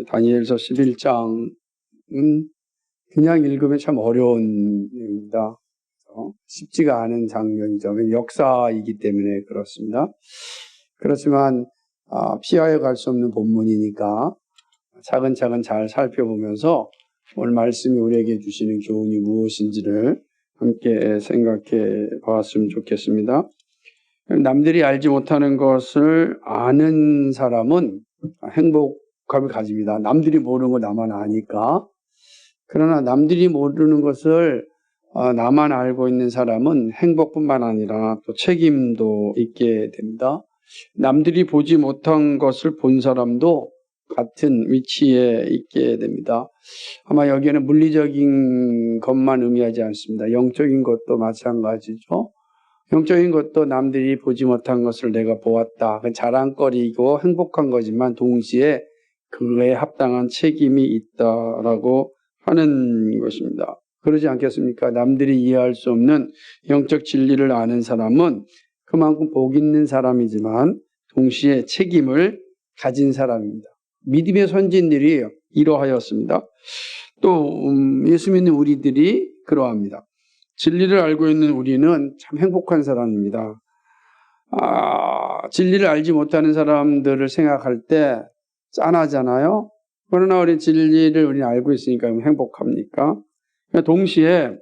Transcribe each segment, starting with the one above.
다니엘서 11장은 그냥 읽으면 참 어려운 내용입니다. 쉽지가 않은 장면이죠. 역사이기 때문에 그렇습니다. 그렇지만 피하여 갈 수 없는 본문이니까 차근차근 잘 살펴보면서 오늘 말씀이 우리에게 주시는 교훈이 무엇인지를 함께 생각해 보았으면 좋겠습니다. 남들이 알지 못하는 것을 아는 사람은 행복감을 가집니다. 남들이 모르는 거 나만 아니까. 그러나 남들이 모르는 것을 나만 알고 있는 사람은 행복뿐만 아니라 또 책임도 있게 됩니다. 남들이 보지 못한 것을 본 사람도 같은 위치에 있게 됩니다. 아마 여기에는 물리적인 것만 의미하지 않습니다. 영적인 것도 마찬가지죠. 영적인 것도 남들이 보지 못한 것을 내가 보았다. 그 자랑거리이고 행복한 거지만 동시에 그에 합당한 책임이 있다라고 하는 것입니다. 그러지 않겠습니까? 남들이 이해할 수 없는 영적 진리를 아는 사람은 그만큼 복 있는 사람이지만 동시에 책임을 가진 사람입니다. 믿음의 선진들이 이러하였습니다. 또 예수 믿는 우리들이 그러합니다. 진리를 알고 있는 우리는 참 행복한 사람입니다. 진리를 알지 못하는 사람들을 생각할 때 짠하잖아요. 그러나 우리 진리를 우리는 알고 있으니까 행복합니까? 동시에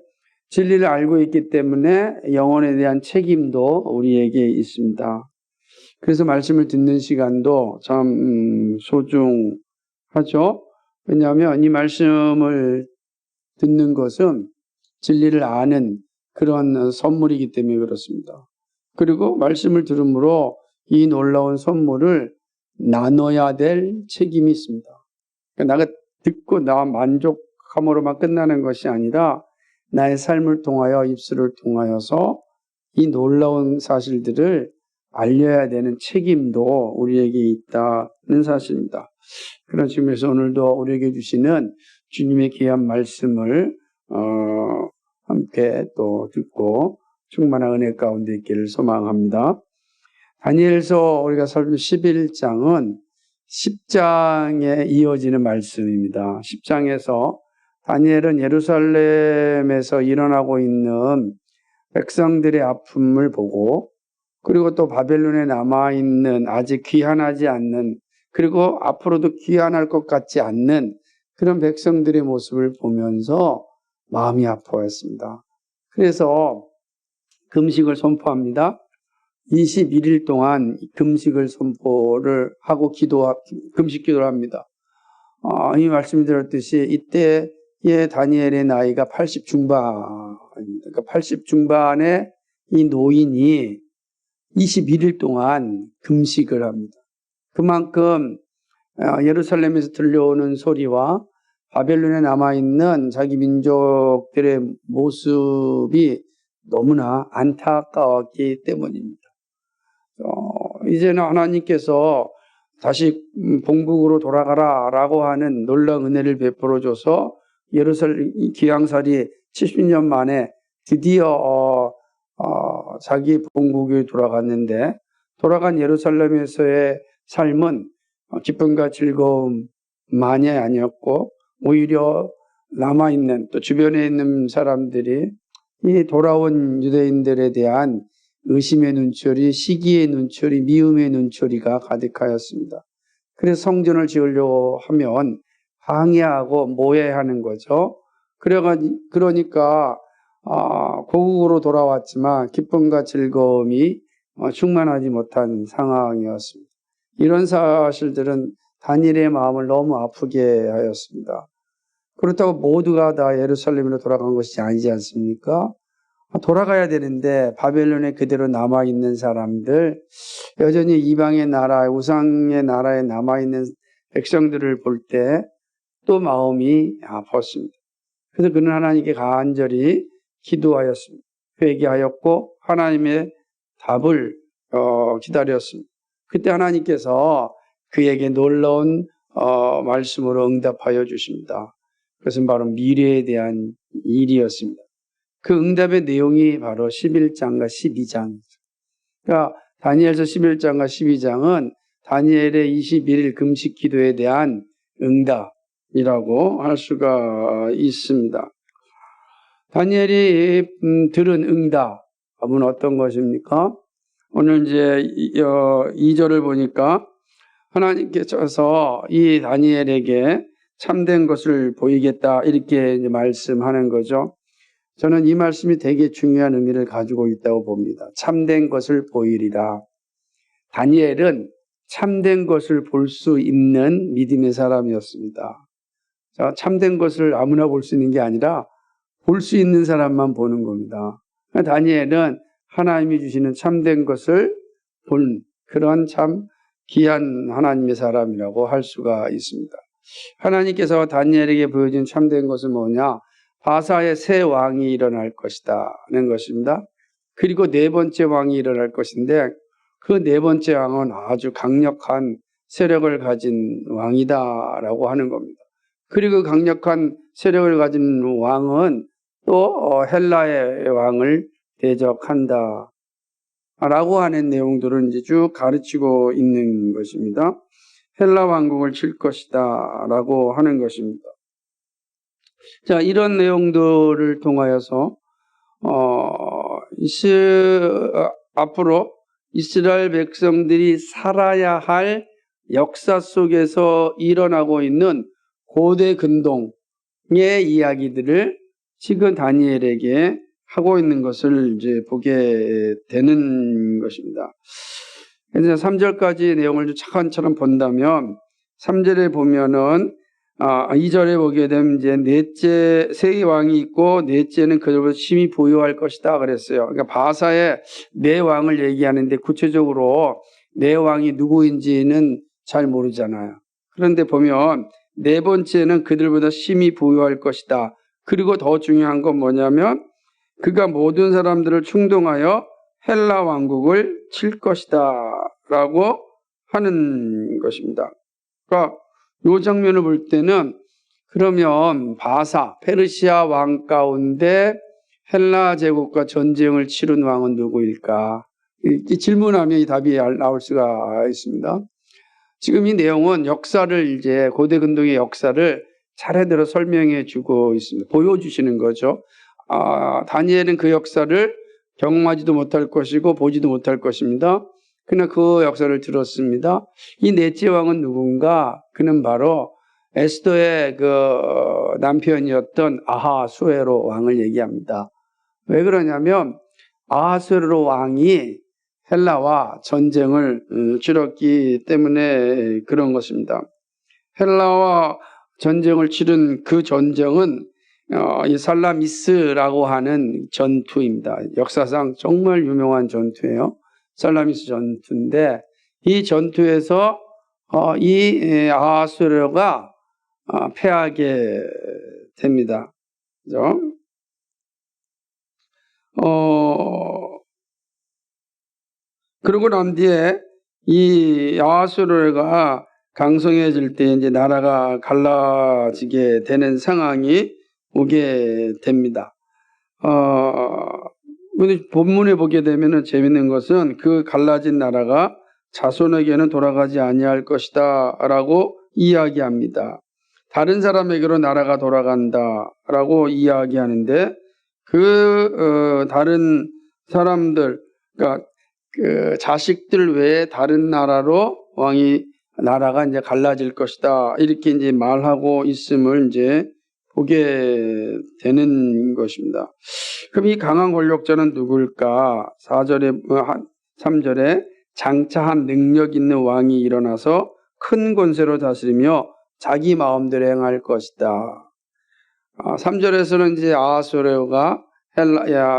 진리를 알고 있기 때문에 영혼에 대한 책임도 우리에게 있습니다. 그래서 말씀을 듣는 시간도 참 소중하죠. 왜냐하면 이 말씀을 듣는 것은 진리를 아는 그런 선물이기 때문에 그렇습니다. 그리고 말씀을 들음으로 이 놀라운 선물을 나눠야 될 책임이 있습니다. 그러니까 내가 듣고 나 만족함으로만 끝나는 것이 아니라 나의 삶을 통하여 입술을 통하여서 이 놀라운 사실들을 알려야 되는 책임도 우리에게 있다는 사실입니다. 그런 측면에서 오늘도 우리에게 주시는 주님의 귀한 말씀을 함께 또 듣고 충만한 은혜 가운데 있기를 소망합니다. 다니엘서 우리가 살핀 11장은 10장에 이어지는 말씀입니다. 10장에서 다니엘은 예루살렘에서 일어나고 있는 백성들의 아픔을 보고 그리고 또 바벨론에 남아있는 아직 귀환하지 않는 그리고 앞으로도 귀환할 것 같지 않는 그런 백성들의 모습을 보면서 마음이 아파했습니다. 그래서 금식을 선포합니다. 21일 동안 금식을 선포를 하고 금식 기도를 합니다. 이 말씀이 들었듯이 이때의 다니엘의 나이가 80 중반입니다. 그러니까 80 중반의 이 노인이 21일 동안 금식을 합니다. 그만큼 예루살렘에서 들려오는 소리와 바벨론에 남아있는 자기 민족들의 모습이 너무나 안타까웠기 때문입니다. 이제는 하나님께서 다시 본국으로 돌아가라 라고 하는 놀라운 은혜를 베풀어줘서 예루살렘 귀향살이 70년 만에 드디어 자기 본국에 돌아갔는데 돌아간 예루살렘에서의 삶은 기쁨과 즐거움만이 아니었고 오히려 남아있는 또 주변에 있는 사람들이 이 돌아온 유대인들에 대한 의심의 눈초리, 시기의 눈초리, 미움의 눈초리가 가득하였습니다. 그래서 성전을 지으려고 하면 방해하고 모해하는 거죠. 그러니까 고국으로 돌아왔지만 기쁨과 즐거움이 충만하지 못한 상황이었습니다. 이런 사실들은 다니엘의 마음을 너무 아프게 하였습니다. 그렇다고 모두가 다 예루살렘으로 돌아간 것이 아니지 않습니까? 돌아가야 되는데 바벨론에 그대로 남아있는 사람들, 여전히 이방의 나라, 우상의 나라에 남아있는 백성들을 볼 때 또 마음이 아팠습니다. 그래서 그는 하나님께 간절히 기도하였습니다. 회개하였고 하나님의 답을 기다렸습니다. 그때 하나님께서 그에게 놀라운 말씀으로 응답하여 주십니다. 그것은 바로 미래에 대한 일이었습니다. 그 응답의 내용이 바로 11장과 12장입니다. 그러니까 다니엘서 11장과 12장은 다니엘의 21일 금식 기도에 대한 응답이라고 할 수가 있습니다. 다니엘이 들은 응답은 어떤 것입니까? 오늘 이제 2절을 보니까 하나님께서 이 다니엘에게 참된 것을 보이겠다 이렇게 이제 말씀하는 거죠. 저는 이 말씀이 되게 중요한 의미를 가지고 있다고 봅니다. 참된 것을 보이리라. 다니엘은 참된 것을 볼 수 있는 믿음의 사람이었습니다. 자, 참된 것을 아무나 볼 수 있는 게 아니라 볼 수 있는 사람만 보는 겁니다. 다니엘은 하나님이 주시는 참된 것을 본 그런 참 귀한 하나님의 사람이라고 할 수가 있습니다. 하나님께서 다니엘에게 보여준 참된 것은 뭐냐? 바사의 새 왕이 일어날 것이다는 것입니다. 그리고 네 번째 왕이 일어날 것인데 그 네 번째 왕은 아주 강력한 세력을 가진 왕이다라고 하는 겁니다. 그리고 강력한 세력을 가진 왕은 또 헬라의 왕을 대적한다 라고 하는 내용들을 이제 쭉 가르치고 있는 것입니다. 헬라 왕국을 칠 것이다 라고 하는 것입니다. 자, 이런 내용들을 통하여서 앞으로 이스라엘 백성들이 살아야 할 역사 속에서 일어나고 있는 고대 근동의 이야기들을 지금 다니엘에게 하고 있는 것을 이제 보게 되는 것입니다. 그래서 3절까지 내용을 좀 차근차근 본다면 3절에 보면은 2절에 보게 되면 이제 넷째 세 왕이 있고 넷째는 그들보다 심히 부유할 것이다 그랬어요. 그러니까 바사의 네 왕을 얘기하는데 구체적으로 네 왕이 누구인지는 잘 모르잖아요. 그런데 보면 네 번째는 그들보다 심히 부유할 것이다. 그리고 더 중요한 건 뭐냐면 그가 모든 사람들을 충동하여 헬라 왕국을 칠 것이다 라고 하는 것입니다. 그러니까 이 장면을 볼 때는 그러면 바사, 페르시아 왕 가운데 헬라 제국과 전쟁을 치른 왕은 누구일까? 이렇게 질문하면 이 답이 나올 수가 있습니다. 지금 이 내용은 역사를 이제 고대 근동의 역사를 차례대로 설명해 주고 있습니다. 보여주시는 거죠. 다니엘은 그 역사를 경험하지도 못할 것이고 보지도 못할 것입니다. 그러나 그 역사를 들었습니다. 이 넷째 왕은 누군가? 그는 바로 에스더의 그 남편이었던 아하수에로 왕을 얘기합니다. 왜 그러냐면 아하수에로 왕이 헬라와 전쟁을 치렀기 때문에 그런 것입니다. 헬라와 전쟁을 치른 그 전쟁은 이 살라미스라고 하는 전투입니다. 역사상 정말 유명한 전투예요. 살라미스 전투인데 이 전투에서 이 아하수에로가 패하게 됩니다. 그죠? 그러고 난 뒤에 이 아하수에로가 강성해질 때 이제 나라가 갈라지게 되는 상황이 오게 됩니다. 본문에 보게 되면은 재밌는 것은 그 갈라진 나라가 자손에게는 돌아가지 아니할 것이다 라고 이야기합니다. 다른 사람에게로 나라가 돌아간다 라고 이야기하는데 다른 사람들, 그러니까 그 자식들 외에 다른 나라로 나라가 이제 갈라질 것이다 이렇게 이제 말하고 있음을 이제 보게 되는 것입니다. 그럼 이 강한 권력자는 누굴까? 3절에 장차한 능력 있는 왕이 일어나서 큰 권세로 다스리며 자기 마음대로 행할 것이다. 3절에서는 이제 아하수에로가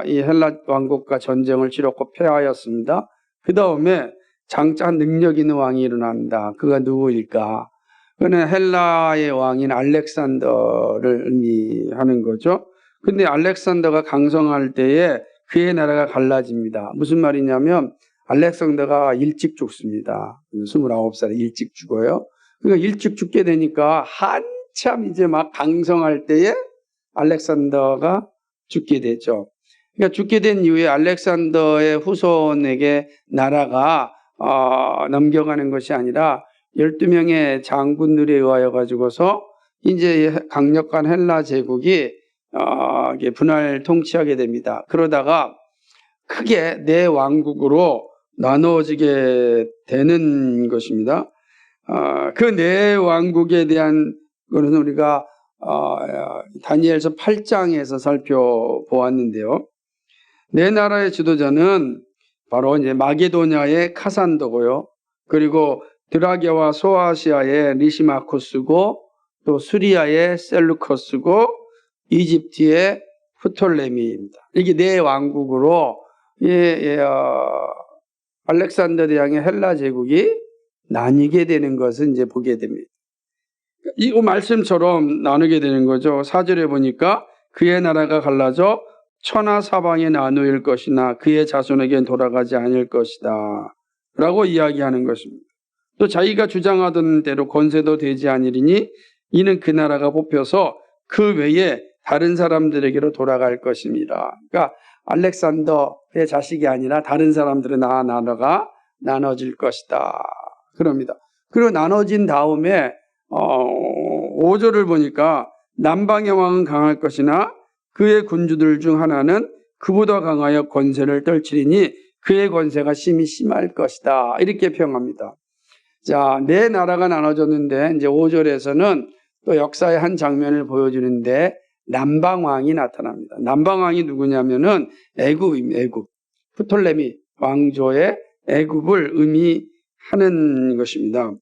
이 헬라 왕국과 전쟁을 치렀고 패하였습니다. 그 다음에 장차한 능력 있는 왕이 일어난다. 그가 누구일까? 그는 헬라의 왕인 알렉산더를 의미하는 거죠. 근데 알렉산더가 강성할 때에 그의 나라가 갈라집니다. 무슨 말이냐면 알렉산더가 일찍 죽습니다. 29살에 일찍 죽어요. 그러니까 일찍 죽게 되니까 한참 이제 막 강성할 때에 알렉산더가 죽게 되죠. 그러니까 죽게 된 이후에 알렉산더의 후손에게 나라가 넘겨가는 것이 아니라 12명의 장군들에 의하여 가지고서 이제 강력한 헬라 제국이 이게 분할 통치하게 됩니다. 그러다가 크게 네 왕국으로 나누어지게 되는 것입니다. 그 네 왕국에 대한 것은 우리가 다니엘서 8장에서 살펴보았는데요. 네 나라의 지도자는 바로 이제 마게도냐의 카산더고요. 그리고 드라게와 소아시아의 리시마코스고, 또 수리아의 셀루커스고, 이집트의 프톨레미입니다. 이게 네 왕국으로 알렉산더 대왕의 헬라 제국이 나뉘게 되는 것을 이제 보게 됩니다. 이 말씀처럼 나누게 되는 거죠. 4절에 보니까 그의 나라가 갈라져 천하 사방에 나누일 것이나 그의 자손에겐 돌아가지 않을 것이다 라고 이야기하는 것입니다. 또 자기가 주장하던 대로 권세도 되지 않으리니 이는 그 나라가 뽑혀서 그 외에 다른 사람들에게로 돌아갈 것입니다. 그러니까 알렉산더의 자식이 아니라 다른 사람들의 나라가 나눠질 것이다 그럽니다. 그리고 나눠진 다음에 5절을 보니까 남방의 왕은 강할 것이나 그의 군주들 중 하나는 그보다 강하여 권세를 떨치리니 그의 권세가 심히 심할 것이다 이렇게 평합니다. 자, 네 나라가 나눠졌는데 이제 5절에서는 또 역사의 한 장면을 보여주는데 남방왕이 나타납니다. 남방왕이 누구냐면은 애굽입니다. 애굽. 프톨레미 왕조의 애굽을 의미하는 것입니다.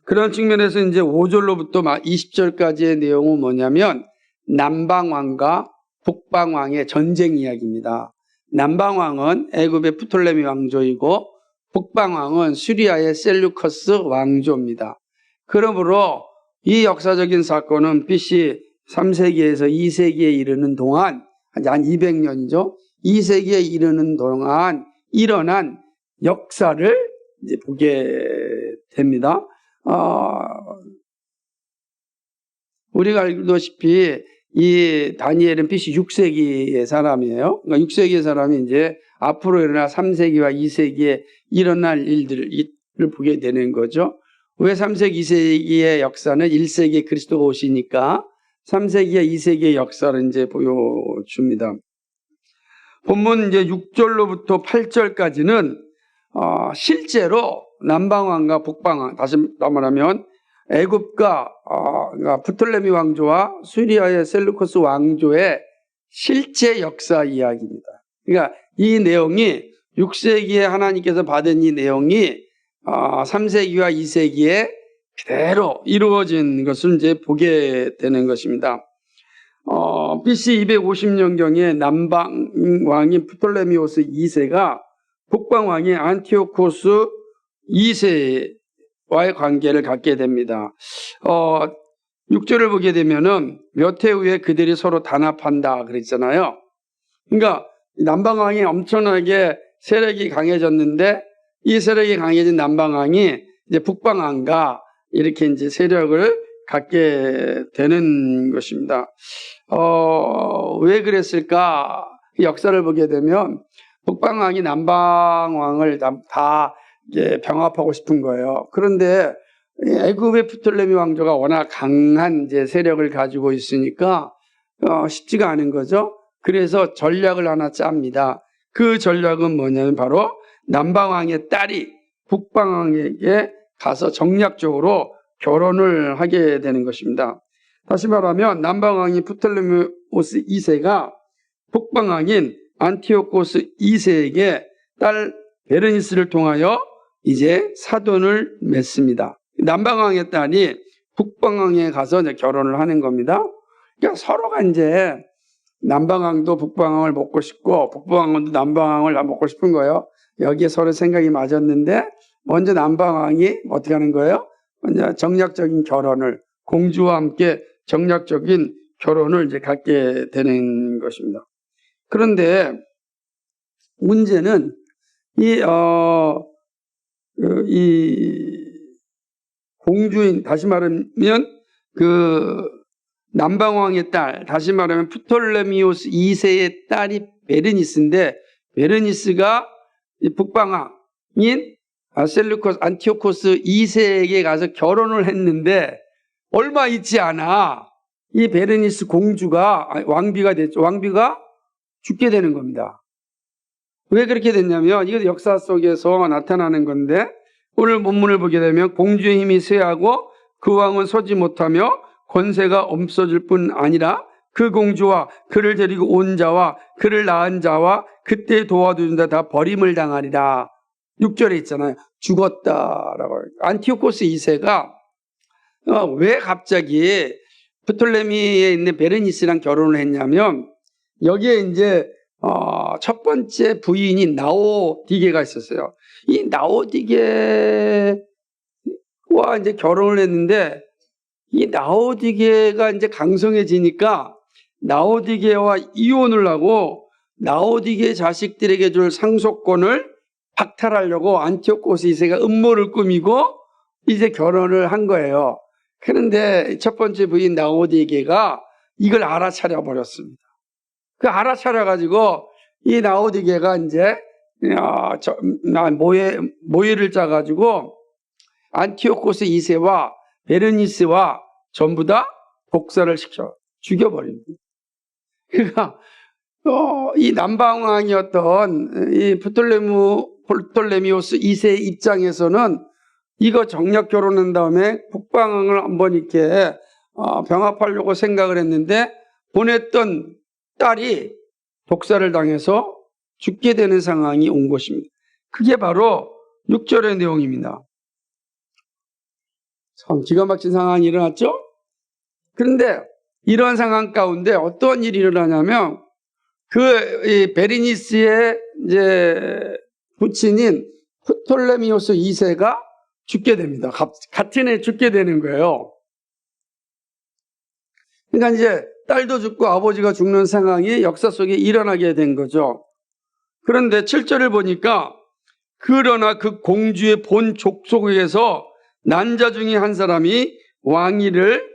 그런 측면에서 이제 5절로부터 20절까지의 내용은 뭐냐면 남방왕과 북방왕의 전쟁 이야기입니다. 남방왕은 애굽의 프톨레미 왕조이고 북방왕은 수리아의 셀루커스 왕조입니다. 그러므로 이 역사적인 사건은 BC 3세기에서 2세기에 이르는 동안 한 200년이죠. 2세기에 이르는 동안 일어난 역사를 이제 보게 됩니다. 우리가 알다시피 이 다니엘은 BC 6세기의 사람이에요. 그러니까 6세기의 사람이 이제 앞으로 일어날 3세기와 2세기에 일어날 일들을 보게 되는 거죠. 왜 3세기, 2세기의 역사는 1세기에 그리스도가 오시니까 3세기와 2세기의 역사를 이제 보여줍니다. 본문 이제 6절로부터 8절까지는 실제로 남방왕과 북방왕, 다시 말하면 애굽과 그러니까 프톨레미 왕조와 수리아의 셀루코스 왕조의 실제 역사 이야기입니다. 그러니까 이 내용이 6세기에 하나님께서 받은 이 내용이 3세기와 2세기에 그대로 이루어진 것을 이제 보게 되는 것입니다. BC 250년경에 남방왕인 프톨레미오스 2세가 북방왕인 안티오코스 2세와의 관계를 갖게 됩니다. 6절을 보게 되면은 몇 해 후에 그들이 서로 단합한다 그랬잖아요. 그러니까 남방왕이 엄청나게 세력이 강해졌는데 이 세력이 강해진 남방왕이 이제 북방왕과 이렇게 이제 세력을 갖게 되는 것입니다. 왜 그랬을까? 역사를 보게 되면 북방왕이 남방왕을 다 이제 병합하고 싶은 거예요. 그런데 애굽의 프톨레미 왕조가 워낙 강한 이제 세력을 가지고 있으니까 쉽지가 않은 거죠. 그래서 전략을 하나 짭니다. 그 전략은 뭐냐면 바로 남방왕의 딸이 북방왕에게 가서 정략적으로 결혼을 하게 되는 것입니다. 다시 말하면 남방왕이 프톨레미오스 2세가 북방왕인 안티오코스 2세에게 딸 베르니스를 통하여 이제 사돈을 맺습니다. 남방왕의 딸이 북방왕에 가서 이제 결혼을 하는 겁니다. 그러니까 서로가 이제 남방왕도 북방왕을 먹고 싶고 북방왕도 남방왕을 먹고 싶은 거예요. 여기에 서로 생각이 맞았는데 먼저 남방왕이 어떻게 하는 거예요? 먼저 정략적인 결혼을, 공주와 함께 정략적인 결혼을 이제 갖게 되는 것입니다. 그런데 문제는 이 공주인, 다시 말하면 그 남방왕의 딸, 다시 말하면 프톨레미오스 2세의 딸이 베르니스인데, 베르니스가 북방왕인 안티오코스 2세에게 가서 결혼을 했는데 얼마 있지 않아 이 베르니스 공주가 왕비가 됐죠. 왕비가 죽게 되는 겁니다. 왜 그렇게 됐냐면 이것도 역사 속에서 나타나는 건데 오늘 본문을 보게 되면 공주의 힘이 쇠하고 그 왕은 서지 못하며 권세가 없어질 뿐 아니라 그 공주와 그를 데리고 온 자와 그를 낳은 자와 그때 도와준 자 다 버림을 당하리라. 6절에 있잖아요. 죽었다라고. 안티오코스 2세가 왜 갑자기 프톨레미에 있는 베르니스랑 결혼을 했냐면 여기에 이제 첫 번째 부인이 나오디게가 있었어요. 이 나오디게와 이제 결혼을 했는데 이 나오디게가 이제 강성해지니까 나오디게와 이혼을 하고 나오디게 자식들에게 줄 상속권을 박탈하려고 안티오코스 2세가 음모를 꾸미고 이제 결혼을 한 거예요. 그런데 첫 번째 부인 나오디게가 이걸 알아차려 버렸습니다. 그 알아차려가지고 이 나오디게가 이제 모의를 짜가지고 안티오코스 2세와 베르니스와 전부 다 복사를 시켜 죽여버립니다. 그러니까 이 남방왕이었던 이 프톨레미오스 2세 입장에서는 이거 정략 결혼한 다음에 북방왕을 한번 이렇게 병합하려고 생각을 했는데 보냈던 딸이 독살을 당해서 죽게 되는 상황이 온 것입니다. 그게 바로 6절의 내용입니다. 참 기가 막힌 상황이 일어났죠? 그런데 이러한 상황 가운데 어떤 일이 일어나냐면 이 베르니스의 이제 부친인 프톨레미오스 2세가 죽게 됩니다. 같은 해 죽게 되는 거예요. 그러니까 이제 딸도 죽고 아버지가 죽는 상황이 역사 속에 일어나게 된 거죠. 그런데 7절을 보니까 그러나 그 공주의 본 족속에서 난자 중에 한 사람이 왕위를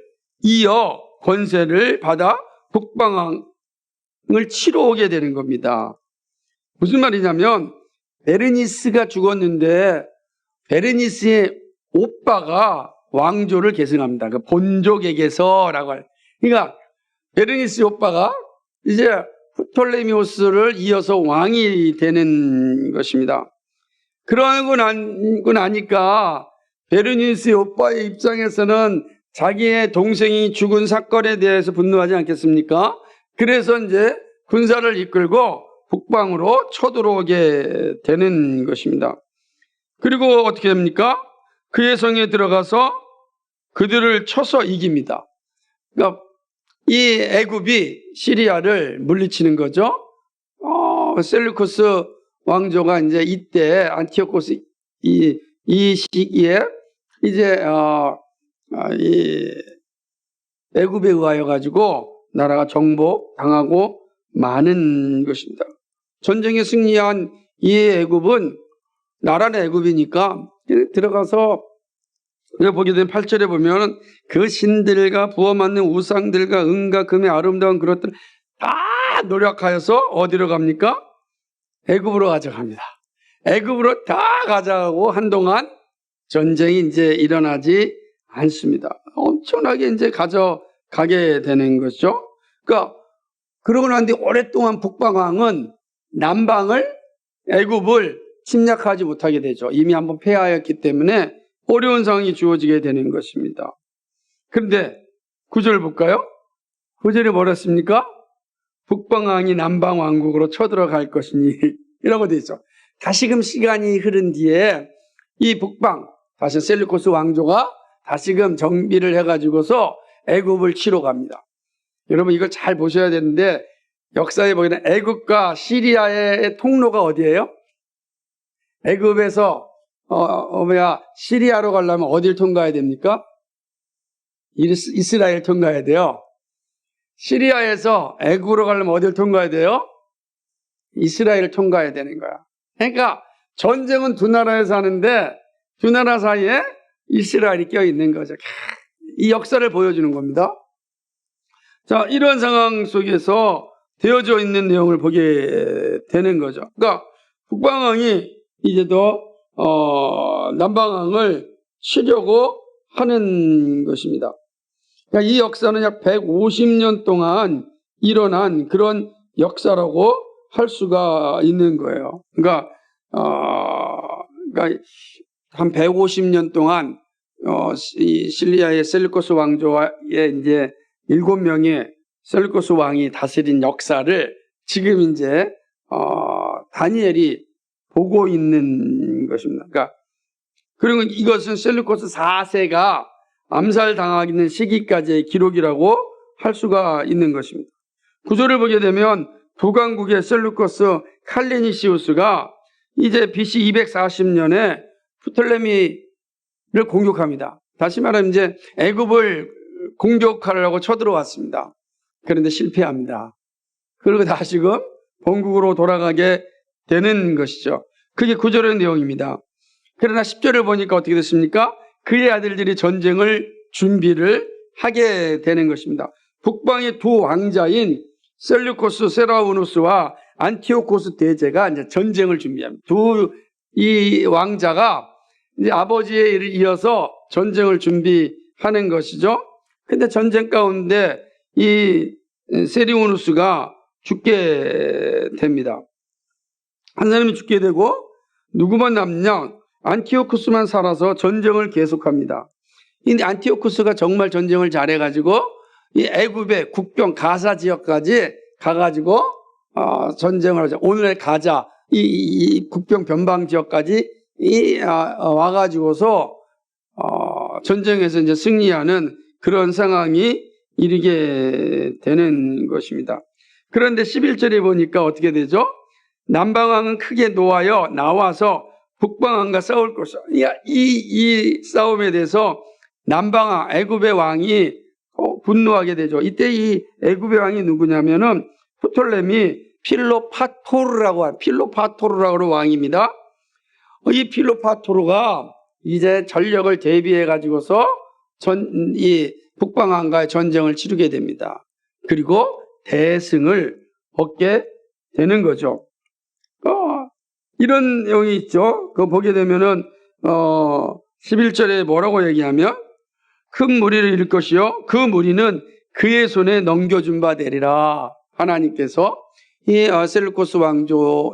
이어 권세를 받아 북방왕을 치러 오게 되는 겁니다. 무슨 말이냐면 베르니스가 죽었는데 베르니스의 오빠가 왕조를 계승합니다. 그 본족에게서라고 할. 그러니까 베르니스 오빠가 이제 프톨레미오스를 이어서 왕이 되는 것입니다. 그러고 나니까 베르니스 오빠의 입장에서는 자기의 동생이 죽은 사건에 대해서 분노하지 않겠습니까? 그래서 이제 군사를 이끌고 북방으로 쳐들어오게 되는 것입니다. 그리고 어떻게 됩니까? 그의 성에 들어가서 그들을 쳐서 이깁니다. 그러니까 이 애굽이 시리아를 물리치는 거죠. 셀루쿠스 왕조가 이제 이때 안티오코스 이 시기에 이제 이 애굽에 의하여 가지고 나라가 정복당하고 많은 것입니다. 전쟁에 승리한 이 애굽은 나라는 애굽이니까 들어가서 우리가 보게 되면 8절에 보면 그 신들과 부어 만든 우상들과 은과 금의 아름다운 그것들 다 노력하여서 어디로 갑니까? 애굽으로 가져갑니다. 애굽으로 다 가져가고 한동안 전쟁이 이제 일어나지 않습니다. 엄청나게 이제 가져가게 되는 거죠. 그러니까 그러고 난 뒤 오랫동안 북방왕은 남방을 애굽을 침략하지 못하게 되죠. 이미 한번 패하였기 때문에 어려운 상황이 주어지게 되는 것입니다. 그런데 9절 볼까요? 9절에 뭐랬습니까? 북방왕이 남방왕국으로 쳐들어갈 것이니 이라고 되어 있죠. 다시금 시간이 흐른 뒤에 이 북방 다시 셀루코스 왕조가 다시금 정비를 해가지고서 애굽을 치러 갑니다. 여러분 이걸 잘 보셔야 되는데 역사에 보기에는 애굽과 시리아의 통로가 어디예요? 애굽에서 시리아로 가려면 어디를 통과해야 됩니까? 이스라엘 통과해야 돼요. 시리아에서 애굽으로 가려면 어디를 통과해야 돼요? 이스라엘을 통과해야 되는 거야. 그러니까 전쟁은 두 나라에서 하는데 두 나라 사이에 이스라엘이 껴있는 거죠. 이 역사를 보여주는 겁니다. 자, 이런 상황 속에서 되어져 있는 내용을 보게 되는 거죠. 그러니까 북방왕이 이제 더 남방왕을 치려고 하는 것입니다. 그러니까 이 역사는 약 150년 동안 일어난 그런 역사라고 할 수가 있는 거예요. 그러니까 한 150년 동안 이 실리아의 셀루코스 왕조의 이제 7명의 셀루코스 왕이 다스린 역사를 지금 이제 다니엘이 보고 있는 것입니다. 그러니까 그리고 이것은 셀루코스 4세가 암살당하는 시기까지의 기록이라고 할 수가 있는 것입니다. 구조를 보게 되면 북왕국의 셀루코스 칼리니시우스가 이제 BC 240년에 프톨레미를 공격합니다. 다시 말하면 이제 애굽을 공격하려고 쳐들어왔습니다. 그런데 실패합니다. 그리고 다시금 본국으로 돌아가게 되는 것이죠. 그게 구절의 내용입니다. 그러나 10절을 보니까 어떻게 됐습니까? 그의 아들들이 전쟁을 준비를 하게 되는 것입니다. 북방의 두 왕자인 셀루코스 세라우누스와 안티오코스 대제가 이제 전쟁을 준비합니다. 이 왕자가 이제 아버지에 이어서 전쟁을 준비하는 것이죠. 근데 전쟁 가운데 이 세리우누스가 죽게 됩니다. 한 사람이 죽게 되고 누구만 남냐? 안티오쿠스만 살아서 전쟁을 계속합니다. 근데 안티오쿠스가 정말 전쟁을 잘해가지고 이 애굽의 국경 가사 지역까지 가가지고 전쟁을 하죠. 오늘의 가자 이 국경 변방 지역까지 와가지고서 전쟁에서 이제 승리하는 그런 상황이 이르게 되는 것입니다. 그런데 11절에 보니까 어떻게 되죠? 남방왕은 크게 노하여 나와서 북방왕과 싸울 것이다. 이 싸움에 대해서 남방왕, 애굽의 왕이 분노하게 되죠. 이때 이 애굽의 왕이 누구냐면은 프톨레미 필로파토르라고 하는 왕입니다. 이 필로파토르가 이제 전력을 대비해 가지고서 이 북방왕과의 전쟁을 치르게 됩니다. 그리고 대승을 얻게 되는 거죠. 이런 내용이 있죠. 그거 보게 되면은 11절에 뭐라고 얘기하면 큰 무리를 이룰 것이요 그 무리는 그의 손에 넘겨준 바 되리라. 하나님께서 이 셀루코스 왕조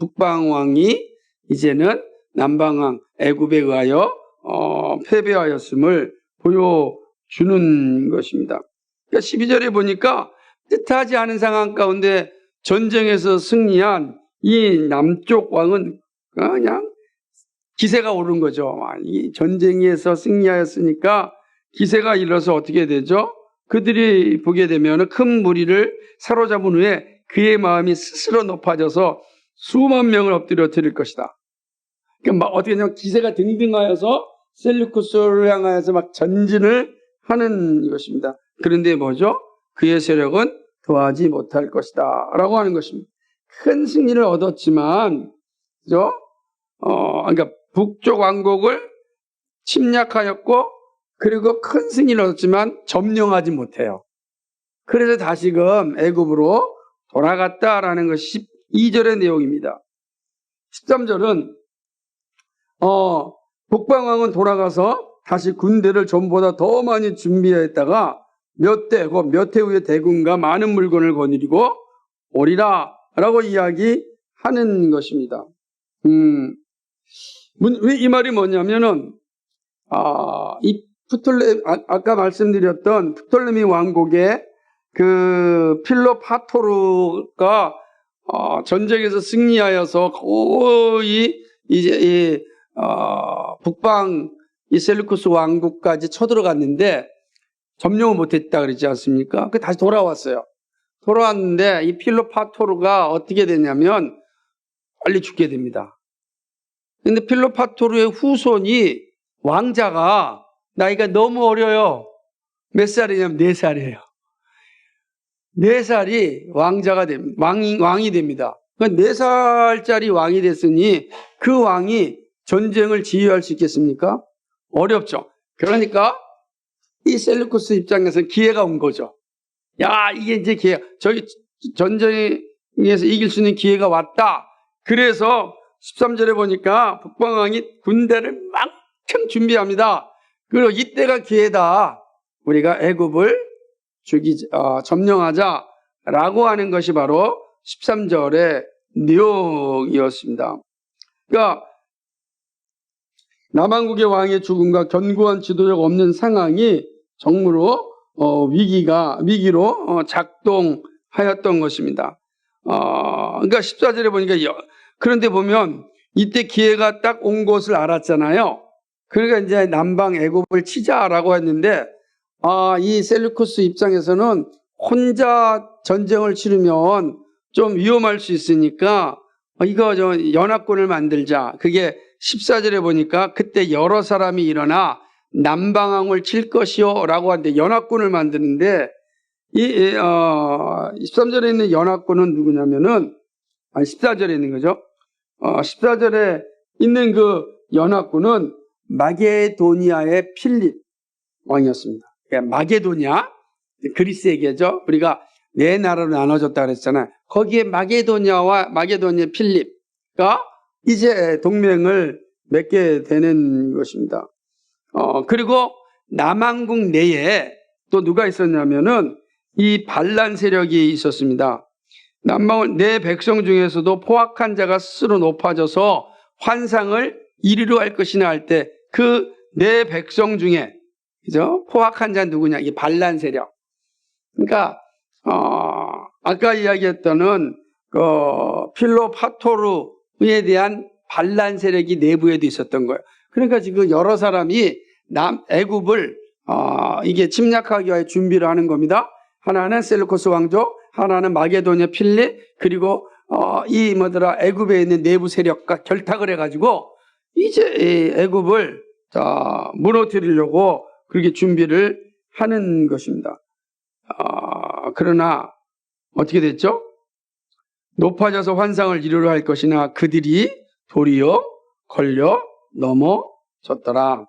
북방 왕이 이제는 남방 왕 애굽에 의하여 패배하였음을 보여주는 것입니다. 그러니까 12절에 보니까 뜻하지 않은 상황 가운데 전쟁에서 승리한 이 남쪽 왕은 그냥 기세가 오른 거죠. 이 전쟁에서 승리하였으니까 기세가 일어서 어떻게 되죠? 그들이 보게 되면 큰 무리를 사로잡은 후에 그의 마음이 스스로 높아져서 수만 명을 엎드려 드릴 것이다. 그러니까 막 어떻게 되냐면 기세가 등등하여서 셀루쿠스를 향하여서 막 전진을 하는 것입니다. 그런데 뭐죠? 그의 세력은 더하지 못할 것이다 라고 하는 것입니다. 큰 승리를 얻었지만 그죠? 그러니까 북쪽 왕국을 침략하였고 그리고 큰 승리를 얻었지만 점령하지 못해요. 그래서 다시금 애굽으로 돌아갔다라는 것이 12절의 내용입니다. 13절은 북방왕은 돌아가서 다시 군대를 전보다 더 많이 준비했다가 몇 해 후에 대군과 많은 물건을 거느리고 오리라 라고 이야기하는 것입니다. 왜 이 말이 뭐냐면은 이 아까 말씀드렸던 프톨레미 왕국의 그 필로파토르가 전쟁에서 승리하여서 거의 이제 북방 이 셀루쿠스 왕국까지 쳐들어갔는데 점령을 못했다 그러지 않습니까? 그 다시 돌아왔어요. 돌아왔는데 이 필로파토르가 어떻게 되냐면 빨리 죽게 됩니다. 근데 필로파토르의 후손이 왕자가 나이가 너무 어려요. 몇 살이냐면 4살이에요. 4살이 왕자가 됩니다. 왕이 됩니다. 그러니까 4살짜리 왕이 됐으니 그 왕이 전쟁을 지휘할 수 있겠습니까? 어렵죠. 그러니까 이 셀루쿠스 입장에서는 기회가 온 거죠. 야, 이게 이제 기회, 저기 전쟁에서 이길 수 있는 기회가 왔다. 그래서 13절에 보니까 북방왕이 군대를 막창 준비합니다. 그리고 이때가 기회다. 우리가 애굽을 점령하자라고 하는 것이 바로 13절의 내용이었습니다. 그러니까 남한국의 왕의 죽음과 견고한 지도자가 없는 상황이 정무로 위기로 작동하였던 것입니다. 그러니까 14절에 보니까 그런데 보면 이때 기회가 딱 온 것을 알았잖아요. 그러니까 이제 남방 애굽을 치자라고 했는데 이 셀루쿠스 입장에서는 혼자 전쟁을 치르면 좀 위험할 수 있으니까 이거 연합군을 만들자. 그게 14절에 보니까 그때 여러 사람이 일어나 남방왕을 칠 것이요 라고 하는데 연합군을 만드는데 13절에 있는 연합군은 누구냐면은 14절에 있는 거죠. 14절에 있는 그 연합군은 마게도니아의 필립 왕이었습니다. 그러니까 마게도니아, 그리스 얘기죠. 우리가 네 나라로 나눠졌다 그랬잖아요. 거기에 마게도니아 필립가 이제 동맹을 맺게 되는 것입니다. 그리고 남한국 내에 또 누가 있었냐면은 이 반란 세력이 있었습니다. 남방을 내 백성 중에서도 포악한 자가 스스로 높아져서 환상을 이리로 할 것이나 할 때 그 내 백성 중에 그죠? 포악한 자 누구냐? 이 반란 세력. 그러니까 아까 이야기했던 그 필로파토르에 대한 반란 세력이 내부에도 있었던 거예요. 그러니까 지금 여러 사람이 애굽을 이게 침략하기 위해 준비를 하는 겁니다. 하나는 셀루코스 왕족, 하나는 마게도니아 필립, 그리고 애굽에 있는 내부 세력과 결탁을 해가지고 이제 애굽을 무너뜨리려고 그렇게 준비를 하는 것입니다. 그러나 어떻게 됐죠? 높아져서 환상을 이루려 할 것이나 그들이 도리어 걸려 넘어졌더라.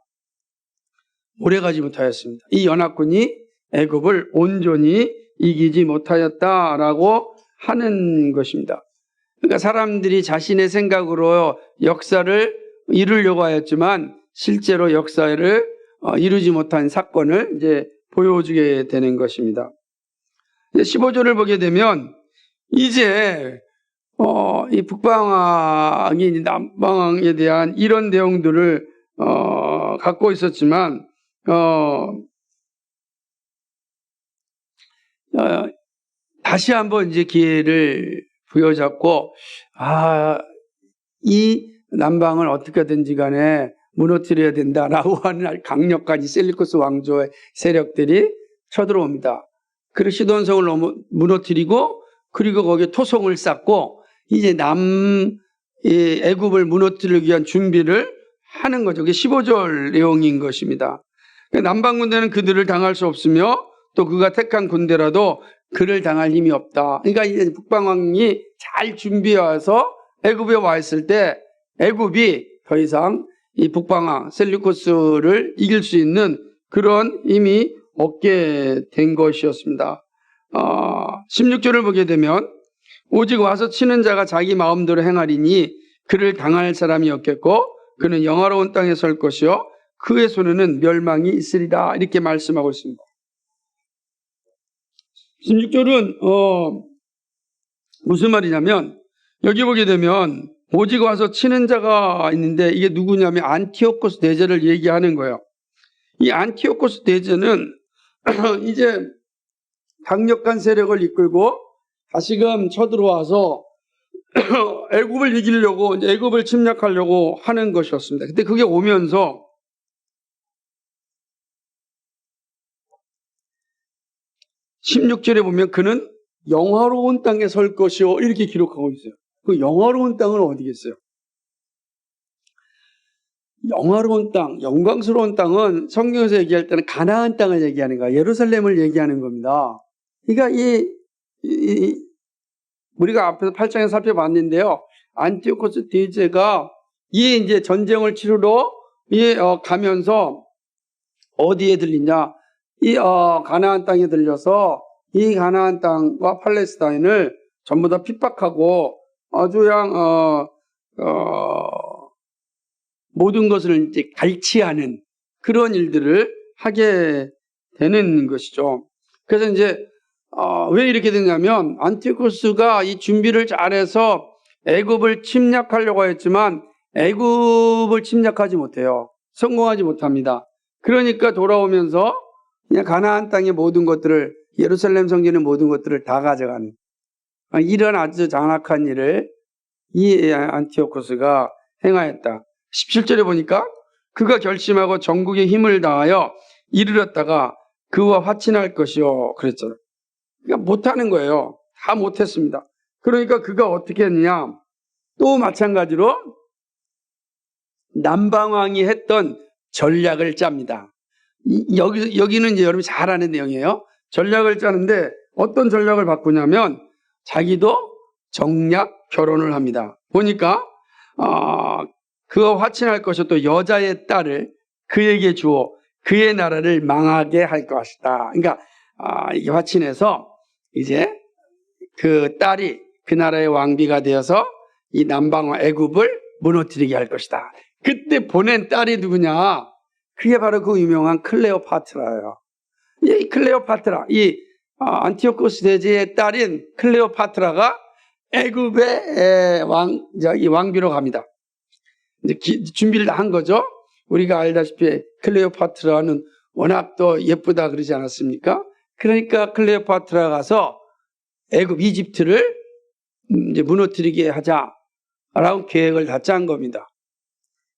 오래가지 못하였습니다. 이 연합군이 애굽을 온전히 이기지 못하였다라고 하는 것입니다. 그러니까 사람들이 자신의 생각으로 역사를 이루려고 하였지만 실제로 역사를 이루지 못한 사건을 이제 보여주게 되는 것입니다. 15절을 보게 되면 이제 이 북방왕이 남방왕에 대한 이런 내용들을 갖고 있었지만 다시 한번 이제 기회를 부여잡고 이 남방을 어떻게든지 간에 무너뜨려야 된다라고 하는 강력한 이 셀루쿠스 왕조의 세력들이 쳐들어옵니다. 그리고 시돈성을 무너뜨리고 그리고 거기에 토성을 쌓고 이제 애굽을 무너뜨리기 위한 준비를 하는 거죠. 그게 15절 내용인 것입니다. 남방 군대는 그들을 당할 수 없으며 또 그가 택한 군대라도 그를 당할 힘이 없다. 그러니까 이제 북방왕이 잘 준비해서 애굽에 와 있을 때 애굽이 더 이상 이 북방왕 셀루코스를 이길 수 있는 그런 힘이 없게 된 것이었습니다. 16절을 보게 되면 오직 와서 치는 자가 자기 마음대로 행하리니 그를 당할 사람이 없겠고 그는 영화로운 땅에 설 것이요 그의 손에는 멸망이 있으리라 이렇게 말씀하고 있습니다. 16절은 무슨 말이냐면 여기 보게 되면 오직 와서 치는 자가 있는데 이게 누구냐면 안티오코스 대제를 얘기하는 거예요. 이 안티오코스 대제는 이제 강력한 세력을 이끌고 다시금 쳐들어와서 애굽을 이기려고 애굽을 침략하려고 하는 것이었습니다. 근데 그게 오면서 16절에 보면 그는 영화로운 땅에 설 것이요 이렇게 기록하고 있어요. 그 영화로운 땅은 어디겠어요? 영화로운 땅, 영광스러운 땅은 성경에서 얘기할 때는 가나안 땅을 얘기하는 거야. 예루살렘을 얘기하는 겁니다. 그러니까 우리가 앞에서 8장에 살펴봤는데요. 안티오코스 대제가 이제 전쟁을 치르러 가면서 어디에 들리냐? 가나안 땅에 들려서 이 가나안 땅과 팔레스타인을 전부 다 핍박하고 아주 모든 것을 이제 갈취하는 그런 일들을 하게 되는 것이죠. 그래서 이제 왜 이렇게 됐냐면 안티오쿠스가 이 준비를 잘해서 애굽을 침략하려고 했지만 애굽을 침략하지 못해요. 성공하지 못합니다. 그러니까 돌아오면서 그냥 가나안 땅의 모든 것들을, 예루살렘 성전의 모든 것들을 다 가져가는 이런 아주 장악한 일을 이 안티오쿠스가 행하였다. 17절에 보니까 그가 결심하고 전국에 힘을 다하여 이르렀다가 그와 화친할 것이요 그랬잖아요. 그러니까 못하는 거예요. 다 못했습니다. 그러니까 그가 어떻게 했느냐, 또 마찬가지로 남방왕이 했던 전략을 짭니다. 여기는 이제 여러분이 잘 아는 내용이에요. 전략을 짜는데 어떤 전략을 바꾸냐면 자기도 정략 결혼을 합니다. 보니까 그와 화친할 것이 또 여자의 딸을 그에게 주어 그의 나라를 망하게 할 것이다. 그러니까 이게 화친해서 이제 그 딸이 그 나라의 왕비가 되어서 이 남방왕 애굽을 무너뜨리게 할 것이다. 그때 보낸 딸이 누구냐? 그게 바로 그 유명한 클레오파트라예요. 이 클레오파트라, 이 안티오쿠스 대제의 딸인 클레오파트라가 애굽의 왕비로 갑니다. 이제 준비를 다 한 거죠. 우리가 알다시피 클레오파트라는 워낙 또 예쁘다 그러지 않았습니까? 그러니까 클레오파트라 가서 애굽 이집트를 이제 무너뜨리게 하자라고 계획을 다 짠 겁니다.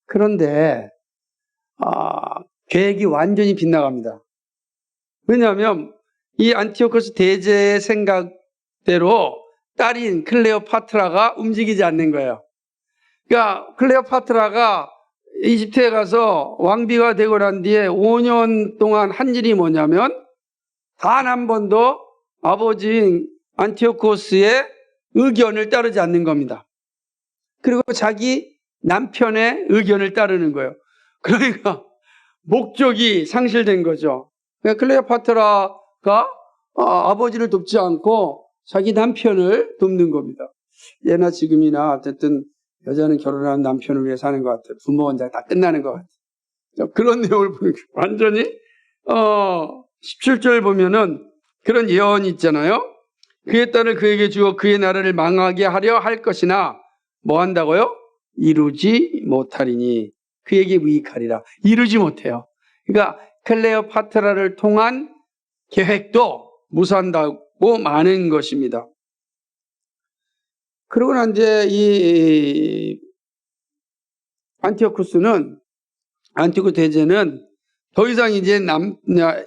그런데 계획이 완전히 빗나갑니다. 왜냐하면 이 안티오쿠스 대제의 생각대로 딸인 클레오파트라가 움직이지 않는 거예요. 그러니까 클레오파트라가 이집트에 가서 왕비가 되고 난 뒤에 5년 동안 한 일이 뭐냐면 단 한 번도 아버지인 안티오쿠스의 의견을 따르지 않는 겁니다. 그리고 자기 남편의 의견을 따르는 거예요. 그러니까 목적이 상실된 거죠. 그러니까 클레오파트라가 아버지를 돕지 않고 자기 남편을 돕는 겁니다. 예나 지금이나 어쨌든 여자는 결혼한 남편을 위해 사는 것 같아요. 부모 원장 다 끝나는 것 같아요. 그런 내용을 보는 거예요. 완전히 17절 보면은 그런 예언이 있잖아요. 그의 딸을 그에게 주어 그의 나라를 망하게 하려 할 것이나 뭐 한다고요? 이루지 못하리니 그에게 무익하리라. 이루지 못해요. 그러니까 클레오파트라를 통한 계획도 무산다고 많은 것입니다. 그러고 난 뒤에 이 안티오쿠스 대제는 더 이상 이제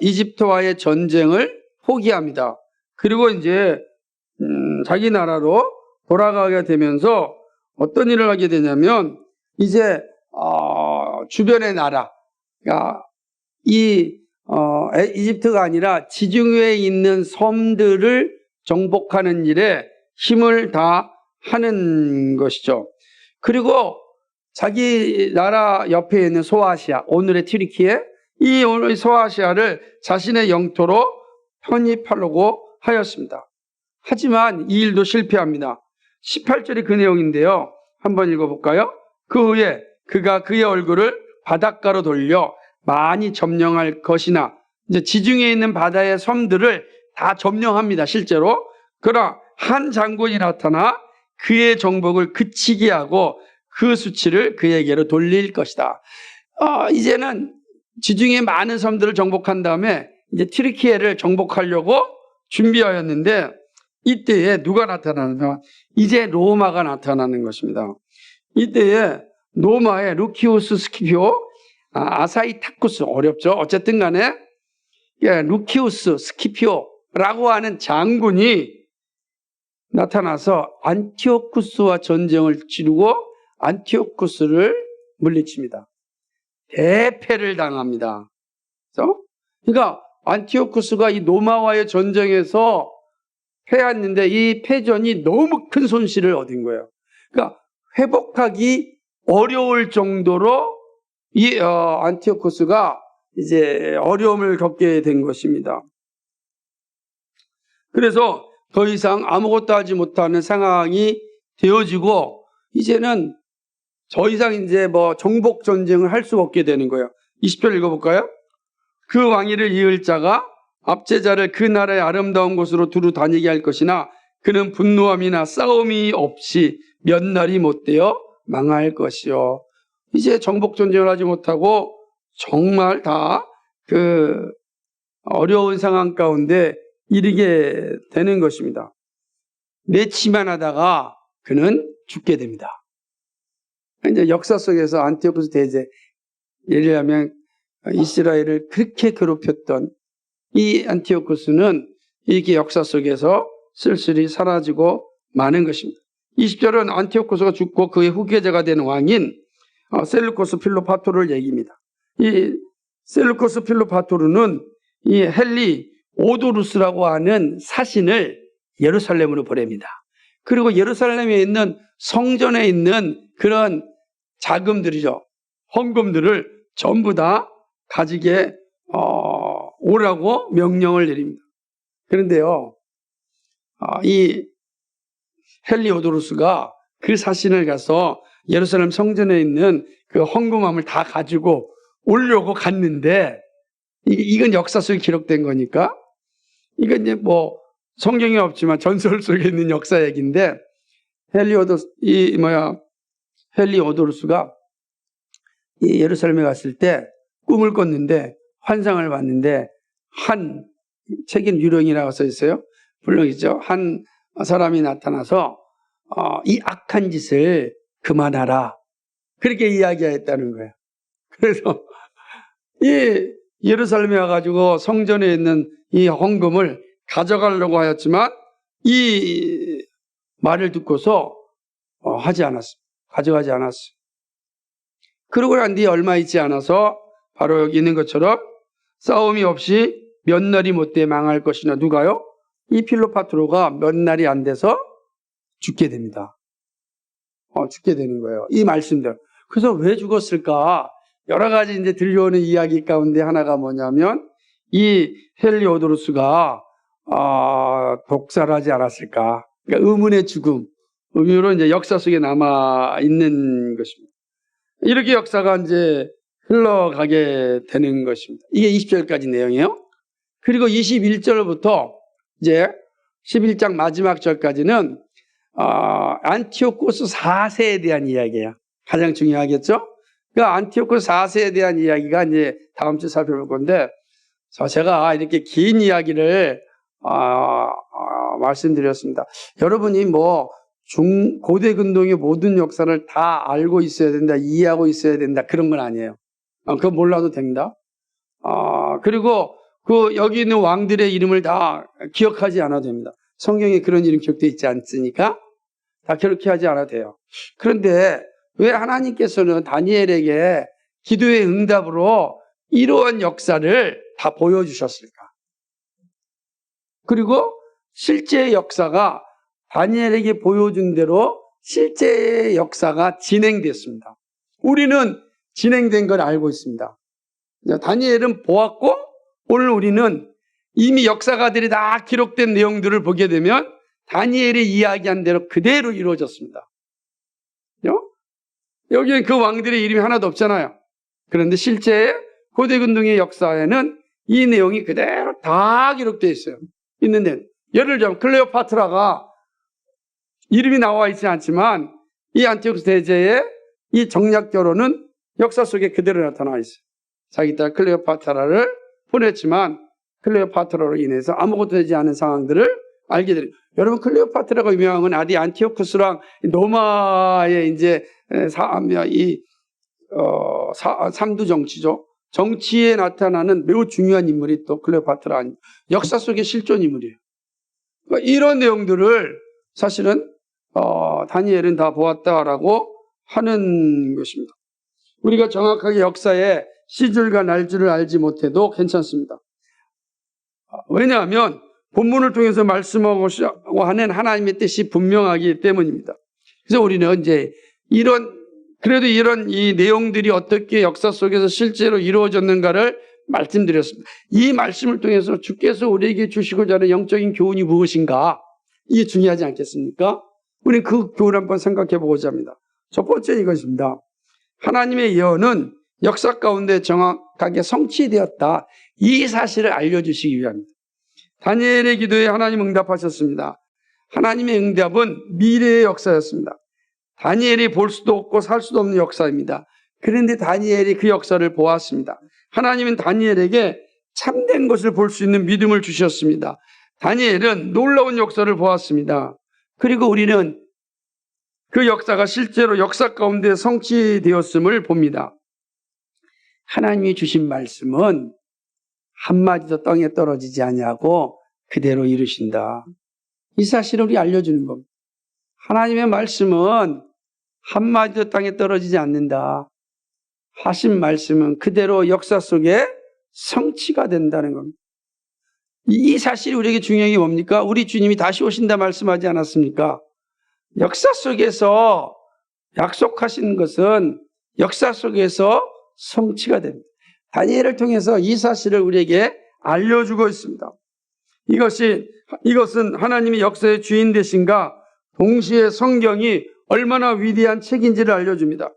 이집트와의 전쟁을 포기합니다. 그리고 이제 자기 나라로 돌아가게 되면서 어떤 일을 하게 되냐면 이제 주변의 나라, 그러니까 이집트가 아니라 지중해에 있는 섬들을 정복하는 일에 힘을 다하는 것이죠. 그리고 자기 나라 옆에 있는 소아시아, 오늘의 튀르키예, 이 소아시아를 자신의 영토로 편입하려고 하였습니다. 하지만 이 일도 실패합니다. 18절이 그 내용인데요. 한번 읽어볼까요? 그 후에 그가 그의 얼굴을 바닷가로 돌려 많이 점령할 것이나, 이제 지중해에 있는 바다의 섬들을 다 점령합니다. 실제로. 그러나 한 장군이 나타나 그의 정복을 그치게 하고 그 수치를 그에게로 돌릴 것이다. 이제는 지중해 많은 섬들을 정복한 다음에 이제 튀르키예를 정복하려고 준비하였는데, 이때에 누가 나타나느냐? 이제 로마가 나타나는 것입니다. 이때에 로마의 루키우스 스키피오, 아사이타쿠스, 어렵죠? 어쨌든 간에 루키우스 스키피오라고 하는 장군이 나타나서 안티오쿠스와 전쟁을 치르고 안티오쿠스를 물리칩니다. 대패를 당합니다. 그러니까 안티오쿠스가 이 로마와의 전쟁에서 패했는데 이 패전이 너무 큰 손실을 얻은 거예요. 그러니까 회복하기 어려울 정도로 이 안티오쿠스가 이제 어려움을 겪게 된 것입니다. 그래서 더 이상 아무것도 하지 못하는 상황이 되어지고 이제는 더 이상 이제 뭐 정복 전쟁을 할 수가 없게 되는 거예요. 20절 읽어볼까요? 그 왕위를 이을 자가 압제자를 그 나라의 아름다운 곳으로 두루 다니게 할 것이나 그는 분노함이나 싸움이 없이 몇 날이 못되어 망할 것이요. 이제 정복 전쟁을 하지 못하고 정말 다 그 어려운 상황 가운데 이르게 되는 것입니다. 맺히만 하다가 그는 죽게 됩니다. 이제 역사 속에서 안티오쿠스 대제, 예를 들면 이스라엘을 그렇게 괴롭혔던 이 안티오쿠스는 이렇게 역사 속에서 쓸쓸히 사라지고 마는 것입니다. 20절은 안티오쿠스가 죽고 그의 후계자가 된 왕인 셀루코스 필로파토르를 얘기합니다. 이 셀루코스 필로파토르는 이 헨리 오도루스라고 하는 사신을 예루살렘으로 보냅니다. 그리고 예루살렘에 있는 성전에 있는 그런 자금들이죠. 헌금들을 전부 다 가지게 오라고 명령을 내립니다. 그런데요, 이 헨리 오도루스가 그 사신을 가서 예루살렘 성전에 있는 그 헌금함을 다 가지고 오려고 갔는데, 이건 역사 속에 기록된 거니까, 이건 이제 뭐 성경에 없지만 전설 속에 있는 역사 얘기인데, 헨리 오도루스가 이 예루살렘에 갔을 때 꿈을 꿨는데, 환상을 봤는데, 한 책인 유령이라고 써 있어요. 불렁이죠. 한 사람이 나타나서 이 악한 짓을 그만하라, 그렇게 이야기했다는 거예요. 그래서 이 예루살렘에 와가지고 성전에 있는 이 헌금을 가져가려고 하였지만 이 말을 듣고서 하지 않았어요. 가져가지 않았어요. 그러고 난 뒤에 얼마 있지 않아서 바로 여기 있는 것처럼 싸움이 없이 몇 날이 못돼 망할 것이나, 누가요? 이 필로파토르가 몇 날이 안 돼서 죽게 됩니다. 죽게 되는 거예요. 이 말씀대로. 그래서 왜 죽었을까? 여러 가지 이제 들려오는 이야기 가운데 하나가 뭐냐면, 이 헨리 오도루스가 독살하지 않았을까? 그러니까 의문의 죽음, 의미로 이제 역사 속에 남아 있는 것입니다. 이렇게 역사가 이제 흘러가게 되는 것입니다. 이게 20절까지 내용이에요. 그리고 21절부터 이제 11장 마지막 절까지는 안티오코스 4세에 대한 이야기예요. 가장 중요하겠죠? 그 안티오코스 4세에 대한 이야기가 이제 다음 주에 살펴볼 건데, 제가 이렇게 긴 이야기를 말씀드렸습니다. 여러분이 뭐 고대 근동의 모든 역사를 다 알고 있어야 된다, 이해하고 있어야 된다, 그런 건 아니에요. 그거 몰라도 됩니다. 그리고 여기 있는 왕들의 이름을 다 기억하지 않아도 됩니다. 성경에 그런 이름 기록되어 있지 않으니까 다 그렇게 하지 않아도 돼요. 그런데 왜 하나님께서는 다니엘에게 기도의 응답으로 이러한 역사를 다 보여주셨을까? 그리고 실제의 역사가 다니엘에게 보여준 대로 실제의 역사가 진행됐습니다. 우리는 진행된 걸 알고 있습니다. 다니엘은 보았고, 오늘 우리는 이미 역사가들이 다 기록된 내용들을 보게 되면 다니엘이 이야기한 대로 그대로 이루어졌습니다. 여기엔 그 왕들의 이름이 하나도 없잖아요. 그런데 실제 고대 근동의 역사에는 이 내용이 그대로 다 기록되어 있어요. 있는데, 예를 들자면 클레오파트라가 이름이 나와 있지 않지만 이 안티오쿠스 대제의 이 정략 결혼은 역사 속에 그대로 나타나 있어요. 자기 딸 클레오파트라를 보냈지만 클레오파트라로 인해서 아무것도 되지 않은 상황들을 알게 됩니다. 여러분, 클레오파트라가 유명한 건 아디 안티오쿠스랑 로마의 이제 삼두 정치죠. 정치에 나타나는 매우 중요한 인물이 또 클레오파트라, 역사 속의 실존 인물이에요. 그러니까 이런 내용들을 사실은 다니엘은 다 보았다라고 하는 것입니다. 우리가 정확하게 역사의 시줄과 날줄을 알지 못해도 괜찮습니다. 왜냐하면 본문을 통해서 말씀하고 하는 하나님의 뜻이 분명하기 때문입니다. 그래서 우리는 이제 그래도 이런 이 내용들이 어떻게 역사 속에서 실제로 이루어졌는가를 말씀드렸습니다. 이 말씀을 통해서 주께서 우리에게 주시고자 하는 영적인 교훈이 무엇인가, 이게 중요하지 않겠습니까? 우리는 그 교훈을 한번 생각해 보고자 합니다. 첫 번째 이것입니다. 하나님의 예언은 역사 가운데 정확하게 성취되었다. 이 사실을 알려주시기 위함입니다. 다니엘의 기도에 하나님 응답하셨습니다. 하나님의 응답은 미래의 역사였습니다. 다니엘이 볼 수도 없고 살 수도 없는 역사입니다. 그런데 다니엘이 그 역사를 보았습니다. 하나님은 다니엘에게 참된 것을 볼 수 있는 믿음을 주셨습니다. 다니엘은 놀라운 역사를 보았습니다. 그리고 우리는 그 역사가 실제로 역사 가운데 성취되었음을 봅니다. 하나님이 주신 말씀은 한마디도 땅에 떨어지지 아니하고 그대로 이루신다. 이 사실을 우리 알려주는 겁니다. 하나님의 말씀은 한마디도 땅에 떨어지지 않는다. 하신 말씀은 그대로 역사 속에 성취가 된다는 겁니다. 이 사실이 우리에게 중요한 게 뭡니까? 우리 주님이 다시 오신다 말씀하지 않았습니까? 역사 속에서 약속하신 것은 역사 속에서 성취가 됩니다. 다니엘을 통해서 이 사실을 우리에게 알려주고 있습니다. 이것은 하나님이 역사의 주인 되신가, 동시에 성경이 얼마나 위대한 책인지를 알려줍니다.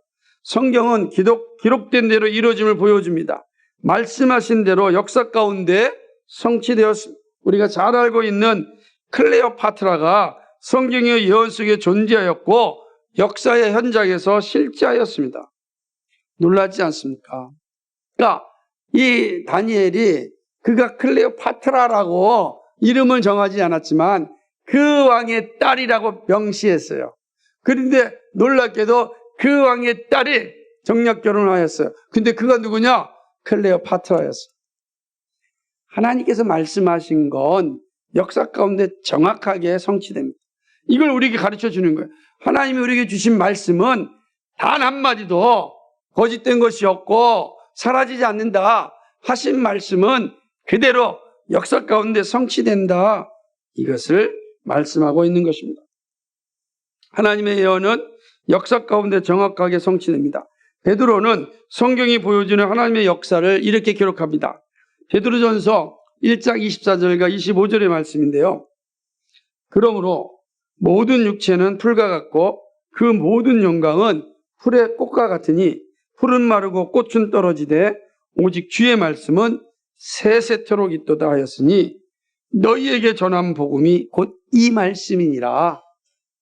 성경은 기록된 대로 이루어짐을 보여줍니다. 말씀하신 대로 역사 가운데 성취되었습니다. 우리가 잘 알고 있는 클레오파트라가 성경의 예언 속에 존재하였고 역사의 현장에서 실제하였습니다. 놀라지 않습니까? 그러니까 이 다니엘이 그가 클레오파트라라고 이름을 정하지 않았지만 그 왕의 딸이라고 명시했어요. 그런데 놀랍게도 그 왕의 딸이 정략 결혼을 하였어요. 근데 그가 누구냐? 클레오파트라였어요. 하나님께서 말씀하신 건 역사 가운데 정확하게 성취됩니다. 이걸 우리에게 가르쳐 주는 거예요. 하나님이 우리에게 주신 말씀은 단 한마디도 거짓된 것이 없고 사라지지 않는다. 하신 말씀은 그대로 역사 가운데 성취된다. 이것을 말씀하고 있는 것입니다. 하나님의 예언은 역사 가운데 정확하게 성취됩니다. 베드로는 성경이 보여주는 하나님의 역사를 이렇게 기록합니다. 베드로전서 1장 24절과 25절의 말씀인데요. 그러므로 모든 육체는 풀과 같고 그 모든 영광은 풀의 꽃과 같으니 풀은 마르고 꽃은 떨어지되 오직 주의 말씀은 세세토록 있도다 하였으니 너희에게 전한 복음이 곧 이 말씀이니라.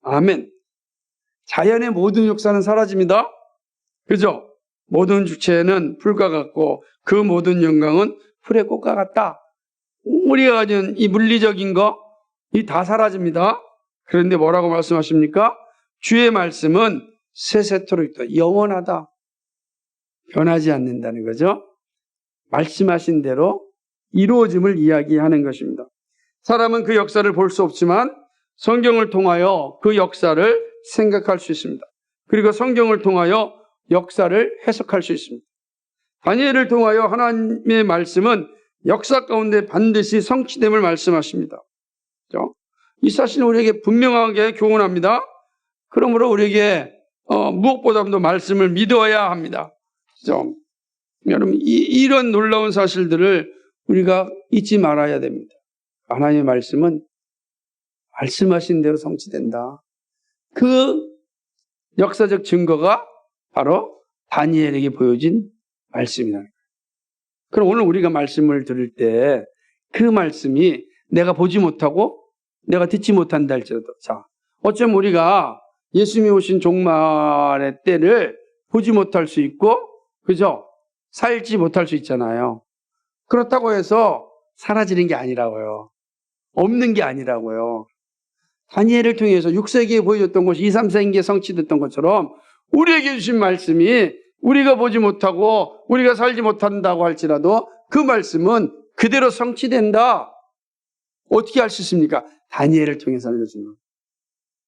아멘. 자연의 모든 역사는 사라집니다. 그죠? 모든 주체는 풀과 같고 그 모든 영광은 풀의 꽃과 같다. 우리가 가진 이 물리적인 거, 이 다 사라집니다. 그런데 뭐라고 말씀하십니까? 주의 말씀은 세세토록 있다. 영원하다. 변하지 않는다는 거죠. 말씀하신 대로 이루어짐을 이야기하는 것입니다. 사람은 그 역사를 볼 수 없지만 성경을 통하여 그 역사를 생각할 수 있습니다. 그리고 성경을 통하여 역사를 해석할 수 있습니다. 다니엘을 통하여 하나님의 말씀은 역사 가운데 반드시 성취됨을 말씀하십니다. 그렇죠? 이 사실은 우리에게 분명하게 교훈합니다. 그러므로 우리에게 무엇보다도 말씀을 믿어야 합니다. 그렇죠? 여러분, 이런 놀라운 사실들을 우리가 잊지 말아야 됩니다. 하나님의 말씀은 말씀하신 대로 성취된다. 그 역사적 증거가 바로 다니엘에게 보여진 말씀이라는 거예요. 그럼 오늘 우리가 말씀을 들을 때 그 말씀이 내가 보지 못하고 내가 듣지 못한다 할지라도, 자, 어쩌면 우리가 예수님이 오신 종말의 때를 보지 못할 수 있고, 그죠? 살지 못할 수 있잖아요. 그렇다고 해서 사라지는 게 아니라고요. 없는 게 아니라고요. 다니엘을 통해서 6세기에 보여줬던 것이 2, 3세기에 성취됐던 것처럼 우리에게 주신 말씀이 우리가 보지 못하고 우리가 살지 못한다고 할지라도 그 말씀은 그대로 성취된다. 어떻게 할 수 있습니까? 다니엘을 통해서 알려주는 겁니다.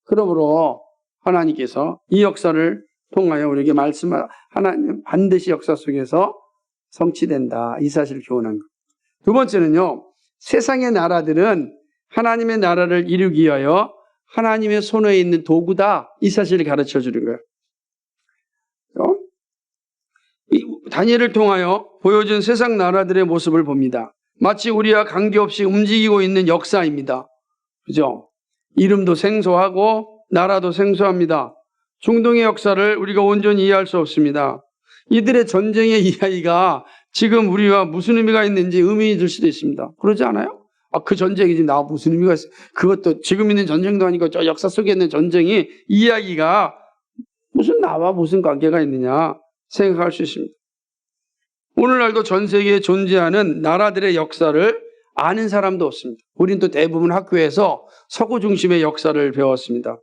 그러므로 하나님께서 이 역사를 통하여 우리에게 말씀을 하나님 반드시 역사 속에서 성취된다. 이 사실을 교훈한 것. 두 번째는요. 세상의 나라들은 하나님의 나라를 이루기 위하여 하나님의 손에 있는 도구다. 이 사실을 가르쳐 주는 거예요. 다니엘을 통하여 보여준 세상 나라들의 모습을 봅니다. 마치 우리와 관계없이 움직이고 있는 역사입니다. 그죠? 이름도 생소하고 나라도 생소합니다. 중동의 역사를 우리가 온전히 이해할 수 없습니다. 이들의 전쟁의 이야기가 지금 우리와 무슨 의미가 있는지 의문이 들 수도 있습니다. 그러지 않아요? 그 전쟁이 지금 나와 무슨 의미가 있어? 그것도 지금 있는 전쟁도 아니고 저 역사 속에 있는 전쟁이 이야기가 나와 무슨 관계가 있느냐 생각할 수 있습니다. 오늘날도 전 세계에 존재하는 나라들의 역사를 아는 사람도 없습니다. 우리는 또 대부분 학교에서 서구 중심의 역사를 배웠습니다.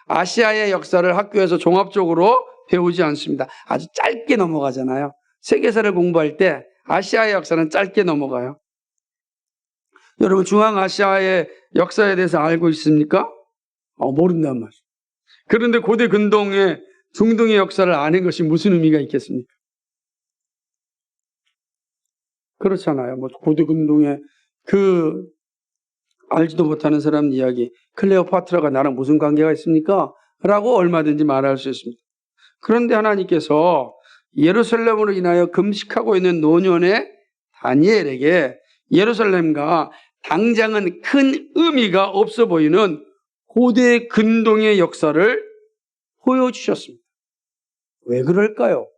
아시아의 역사를 학교에서 종합적으로 배우지 않습니다. 아주 짧게 넘어가잖아요. 세계사를 공부할 때 아시아의 역사는 짧게 넘어가요. 여러분 중앙아시아의 역사에 대해서 알고 있습니까? 모른단 말이에요. 그런데 고대 근동의 중동의 역사를 아는 것이 무슨 의미가 있겠습니까? 그렇잖아요. 고대 근동의 알지도 못하는 사람 이야기, 클레오파트라가 나랑 무슨 관계가 있습니까? 라고 얼마든지 말할 수 있습니다. 그런데 하나님께서 예루살렘으로 인하여 금식하고 있는 노년의 다니엘에게 예루살렘과 당장은 큰 의미가 없어 보이는 고대 근동의 역사를 보여주셨습니다. 왜 그럴까요?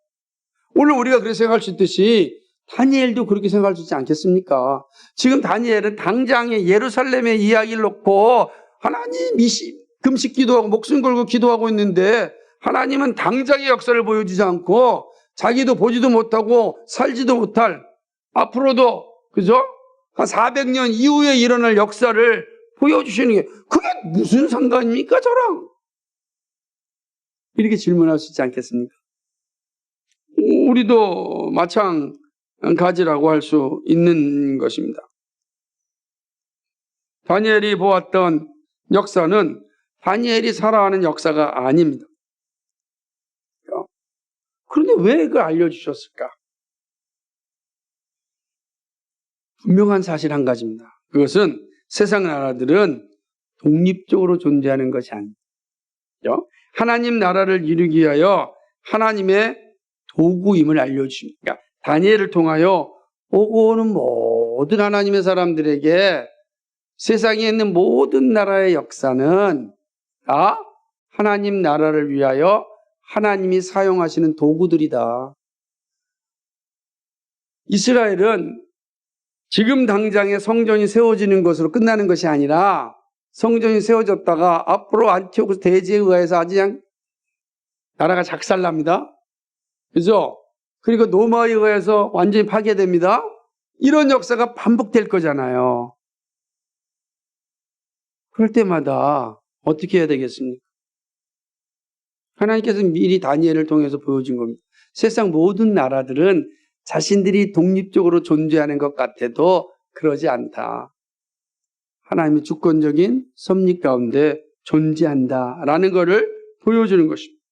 오늘 우리가 그렇게 생각할 수 있듯이 다니엘도 그렇게 생각할 수 있지 않겠습니까? 지금 다니엘은 당장의 예루살렘의 이야기를 놓고 하나님이 금식 기도하고 목숨 걸고 기도하고 있는데 하나님은 당장의 역사를 보여주지 않고 자기도 보지도 못하고 살지도 못할 앞으로도 그죠? 한 400년 이후에 일어날 역사를 보여주시는 게 그게 무슨 상관입니까 저랑? 이렇게 질문할 수 있지 않겠습니까? 우리도 마찬가지라고 할 수 있는 것입니다. 다니엘이 보았던 역사는 다니엘이 살아가는 역사가 아닙니다. 그런데 왜 그걸 알려주셨을까? 분명한 사실 한 가지입니다. 그것은 세상 나라들은 독립적으로 존재하는 것이 아닙니다. 하나님 나라를 이루기 위하여 하나님의 도구임을 알려주십니다. 그러니까 다니엘을 통하여 오고 오는 모든 하나님의 사람들에게 세상에 있는 모든 나라의 역사는 다 하나님 나라를 위하여 하나님이 사용하시는 도구들이다. 이스라엘은 지금 당장에 성전이 세워지는 것으로 끝나는 것이 아니라 성전이 세워졌다가 앞으로 안티오쿠스 대제에 의해서 아주 그냥 나라가 작살납니다. 그죠? 그리고 로마에 의해서 완전히 파괴됩니다. 이런 역사가 반복될 거잖아요. 그럴 때마다 어떻게 해야 되겠습니까? 하나님께서 미리 다니엘을 통해서 보여준 겁니다. 세상 모든 나라들은 자신들이 독립적으로 존재하는 것 같아도 그러지 않다. 하나님의 주권적인 섭리 가운데 존재한다라는 것을 보여주는 것입니다.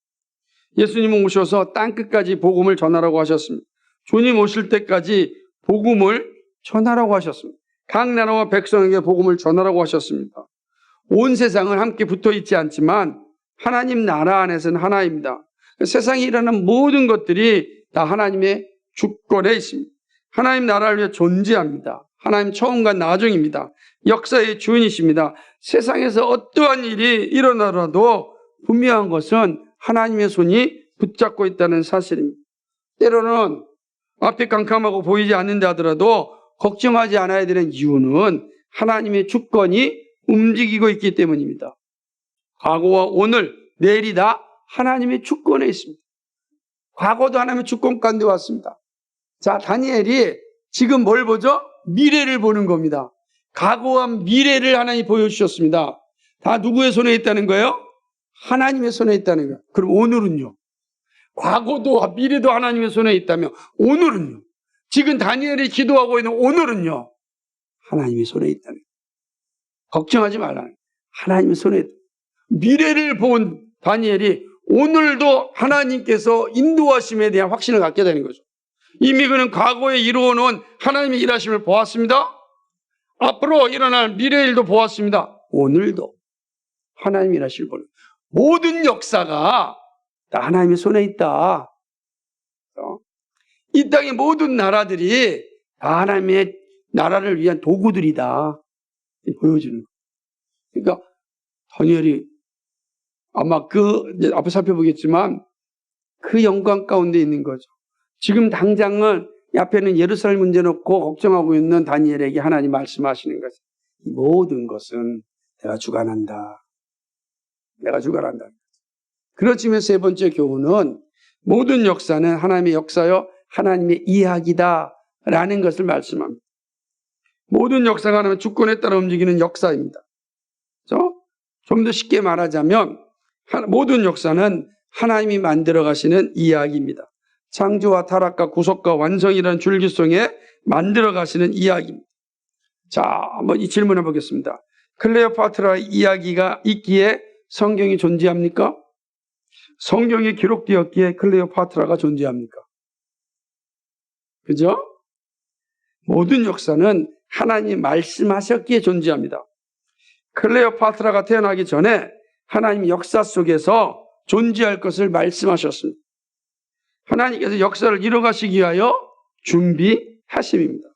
예수님은 오셔서 땅끝까지 복음을 전하라고 하셨습니다. 주님 오실 때까지 복음을 전하라고 하셨습니다. 각 나라와 백성에게 복음을 전하라고 하셨습니다. 온 세상은 함께 붙어 있지 않지만 하나님 나라 안에서는 하나입니다. 세상에 일어나는 모든 것들이 다 하나님의 주권에 있습니다. 하나님 나라를 위해 존재합니다. 하나님 처음과 나중입니다. 역사의 주인이십니다. 세상에서 어떠한 일이 일어나더라도 분명한 것은 하나님의 손이 붙잡고 있다는 사실입니다. 때로는 앞이 캄캄하고 보이지 않는다 하더라도 걱정하지 않아야 되는 이유는 하나님의 주권이 움직이고 있기 때문입니다. 과거와 오늘, 내일이 다 하나님의 주권에 있습니다. 과거도 하나님의 주권 가운데 왔습니다. 자, 다니엘이 지금 뭘 보죠? 미래를 보는 겁니다. 과거와 미래를 하나님이 보여주셨습니다. 다 누구의 손에 있다는 거예요? 하나님의 손에 있다는 거예요. 그럼 오늘은요? 과거도 미래도 하나님의 손에 있다면 오늘은요? 지금 다니엘이 기도하고 있는 오늘은요? 하나님의 손에 있다는 거예요. 걱정하지 말라는 거예요. 하나님의 손에 있다. 미래를 본 다니엘이 오늘도 하나님께서 인도하심에 대한 확신을 갖게 되는 거죠. 이미 그는 과거에 이루어놓은 하나님의 일하심을 보았습니다. 앞으로 일어날 미래 일도 보았습니다. 오늘도 하나님의 일하심을 보는 모든 역사가 다 하나님의 손에 있다. 이 땅의 모든 나라들이 다 하나님의 나라를 위한 도구들이다. 보여주는 거예요. 그러니까 다니엘이 아마 이제 앞에 살펴보겠지만 그 영광 가운데 있는 거죠. 지금 당장은 앞에는 예루살렘 문제 놓고 걱정하고 있는 다니엘에게 하나님 말씀하시는 것은 모든 것은 내가 주관한다. 내가 주관한다. 그렇지만 세 번째 교훈은 모든 역사는 하나님의 역사요, 하나님의 이야기다 라는 것을 말씀합니다. 모든 역사가 하나님의 주권에 따라 움직이는 역사입니다. 그렇죠? 좀 더 쉽게 말하자면 모든 역사는 하나님이 만들어 가시는 이야기입니다. 창조와 타락과 구속과 완성이라는 줄기송에 만들어 가시는 이야기입니다. 자, 한번 이 질문해 보겠습니다. 클레오파트라 이야기가 있기에 성경이 존재합니까? 성경에 기록되었기에 클레오파트라가 존재합니까? 그죠? 모든 역사는 하나님이 말씀하셨기에 존재합니다. 클레오파트라가 태어나기 전에 하나님 역사 속에서 존재할 것을 말씀하셨습니다. 하나님께서 역사를 이뤄가시기 위하여 준비하심입니다.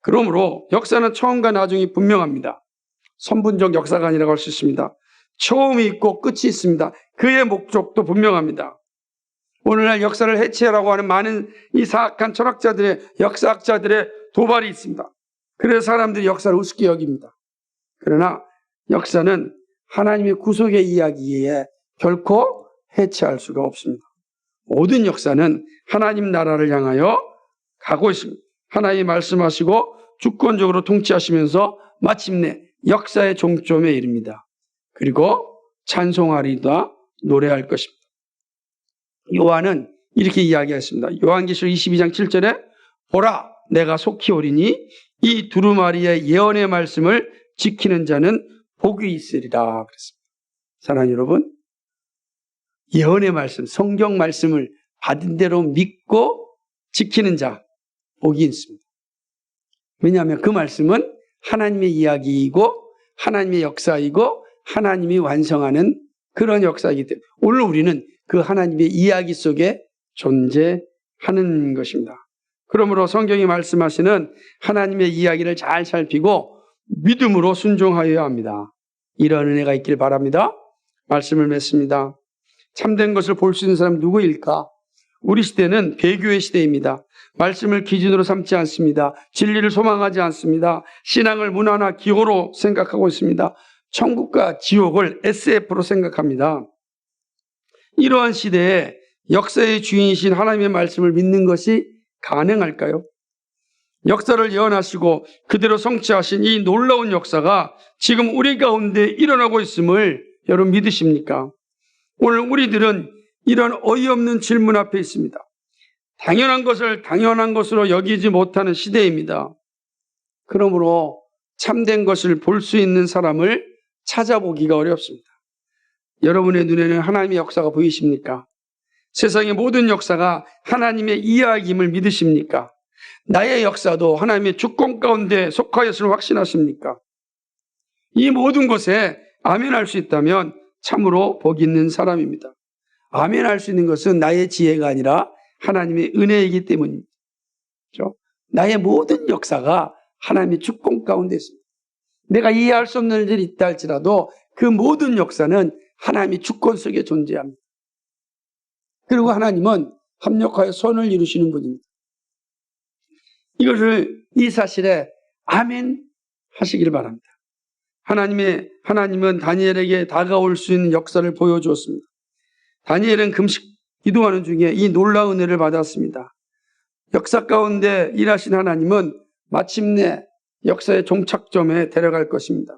그러므로 역사는 처음과 나중이 분명합니다. 선분적 역사가 아니라고 할 수 있습니다. 처음이 있고 끝이 있습니다. 그의 목적도 분명합니다. 오늘날 역사를 해체하라고 하는 많은 이 사악한 철학자들의, 역사학자들의 도발이 있습니다. 그래서 사람들이 역사를 우습게 여깁니다. 그러나 역사는 하나님의 구속의 이야기에 결코 해체할 수가 없습니다. 모든 역사는 하나님 나라를 향하여 가고 있습니다. 하나님이 말씀하시고 주권적으로 통치하시면서 마침내 역사의 종점에 이릅니다. 그리고 찬송하리다, 노래할 것입니다. 요한은 이렇게 이야기했습니다. 요한계시록 22장 7절에 보라, 내가 속히 오리니 이 두루마리의 예언의 말씀을 지키는 자는 복이 있으리라 그랬습니다. 사랑하는 여러분, 예언의 말씀, 성경 말씀을 받은 대로 믿고 지키는 자, 복이 있습니다. 왜냐하면 그 말씀은 하나님의 이야기이고 하나님의 역사이고 하나님이 완성하는 그런 역사이기 때문에 오늘 우리는 그 하나님의 이야기 속에 존재하는 것입니다. 그러므로 성경이 말씀하시는 하나님의 이야기를 잘 살피고 믿음으로 순종하여야 합니다. 이런 은혜가 있길 바랍니다. 말씀을 맺습니다. 참된 것을 볼 수 있는 사람은 누구일까? 우리 시대는 배교의 시대입니다. 말씀을 기준으로 삼지 않습니다. 진리를 소망하지 않습니다. 신앙을 문화나 기호로 생각하고 있습니다. 천국과 지옥을 SF로 생각합니다. 이러한 시대에 역사의 주인이신 하나님의 말씀을 믿는 것이 가능할까요? 역사를 예언하시고 그대로 성취하신 이 놀라운 역사가 지금 우리 가운데 일어나고 있음을 여러분 믿으십니까? 오늘 우리들은 이런 어이없는 질문 앞에 있습니다. 당연한 것을 당연한 것으로 여기지 못하는 시대입니다. 그러므로 참된 것을 볼 수 있는 사람을 찾아보기가 어렵습니다. 여러분의 눈에는 하나님의 역사가 보이십니까? 세상의 모든 역사가 하나님의 이야기임을 믿으십니까? 나의 역사도 하나님의 주권 가운데 속하였음을 확신하십니까? 이 모든 것에 아멘할 수 있다면 참으로 복 있는 사람입니다. 아멘할 수 있는 것은 나의 지혜가 아니라 하나님의 은혜이기 때문입니다. 그렇죠? 나의 모든 역사가 하나님의 주권 가운데 있습니다. 내가 이해할 수 없는 일이 있다 할지라도 그 모든 역사는 하나님의 주권 속에 존재합니다. 그리고 하나님은 합력하여 선을 이루시는 분입니다. 이 사실에 아멘 하시길 바랍니다. 하나님은 다니엘에게 다가올 수 있는 역사를 보여주었습니다. 다니엘은 금식 기도하는 중에 이 놀라운 은혜를 받았습니다. 역사 가운데 일하신 하나님은 마침내 역사의 종착점에 데려갈 것입니다.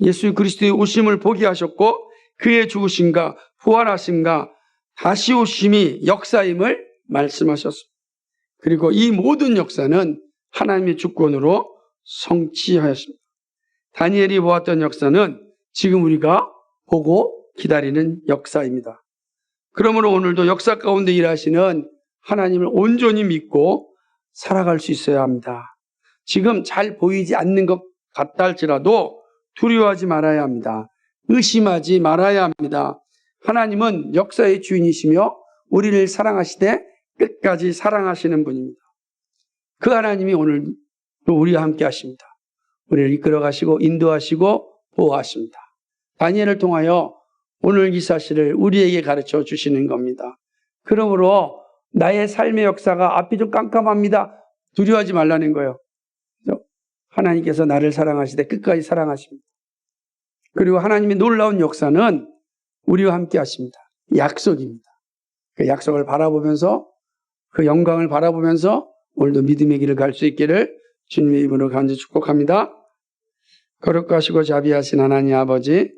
예수 그리스도의 오심을 보게 하셨고 그의 죽으심과 부활하심과 다시 오심이 역사임을 말씀하셨습니다. 그리고 이 모든 역사는 하나님의 주권으로 성취하였습니다. 다니엘이 보았던 역사는 지금 우리가 보고 기다리는 역사입니다. 그러므로 오늘도 역사 가운데 일하시는 하나님을 온전히 믿고 살아갈 수 있어야 합니다. 지금 잘 보이지 않는 것 같다 할지라도 두려워하지 말아야 합니다. 의심하지 말아야 합니다. 하나님은 역사의 주인이시며 우리를 사랑하시되 끝까지 사랑하시는 분입니다. 그 하나님이 오늘도 우리와 함께 하십니다. 우리를 이끌어 가시고 인도하시고 보호하십니다. 다니엘을 통하여 오늘 이 사실을 우리에게 가르쳐 주시는 겁니다. 그러므로 나의 삶의 역사가 앞이 좀 깜깜합니다. 두려워하지 말라는 거예요. 하나님께서 나를 사랑하시되 끝까지 사랑하십니다. 그리고 하나님의 놀라운 역사는 우리와 함께 하십니다. 약속입니다. 그 약속을 바라보면서 그 영광을 바라보면서 오늘도 믿음의 길을 갈 수 있기를 주님의 이름으로 간절히 축복합니다. 거룩하시고 자비하신 하나님 아버지,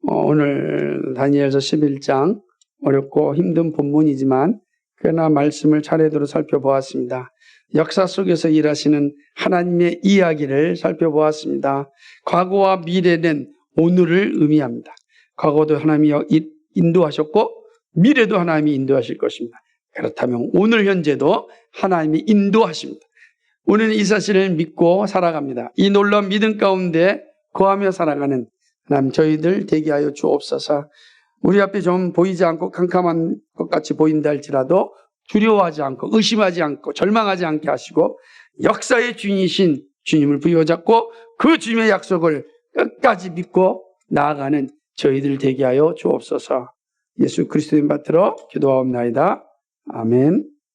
오늘 다니엘서 11장 어렵고 힘든 본문이지만 그러나 말씀을 차례대로 살펴보았습니다. 역사 속에서 일하시는 하나님의 이야기를 살펴보았습니다. 과거와 미래는 오늘을 의미합니다. 과거도 하나님이 인도하셨고 미래도 하나님이 인도하실 것입니다. 그렇다면 오늘 현재도 하나님이 인도하십니다. 우리는 이 사실을 믿고 살아갑니다. 이 놀라운 믿음 가운데 거하며 살아가는 하나님 저희들 되게 하여 주옵소서. 우리 앞에 좀 보이지 않고 캄캄한 것 같이 보인다 할지라도 두려워하지 않고 의심하지 않고 절망하지 않게 하시고 역사의 주인이신 주님을 부여잡고 그 주님의 약속을 끝까지 믿고 나아가는 저희들 되게 하여 주옵소서. 예수 그리스도의 이름 받들어 기도하옵나이다. 아멘.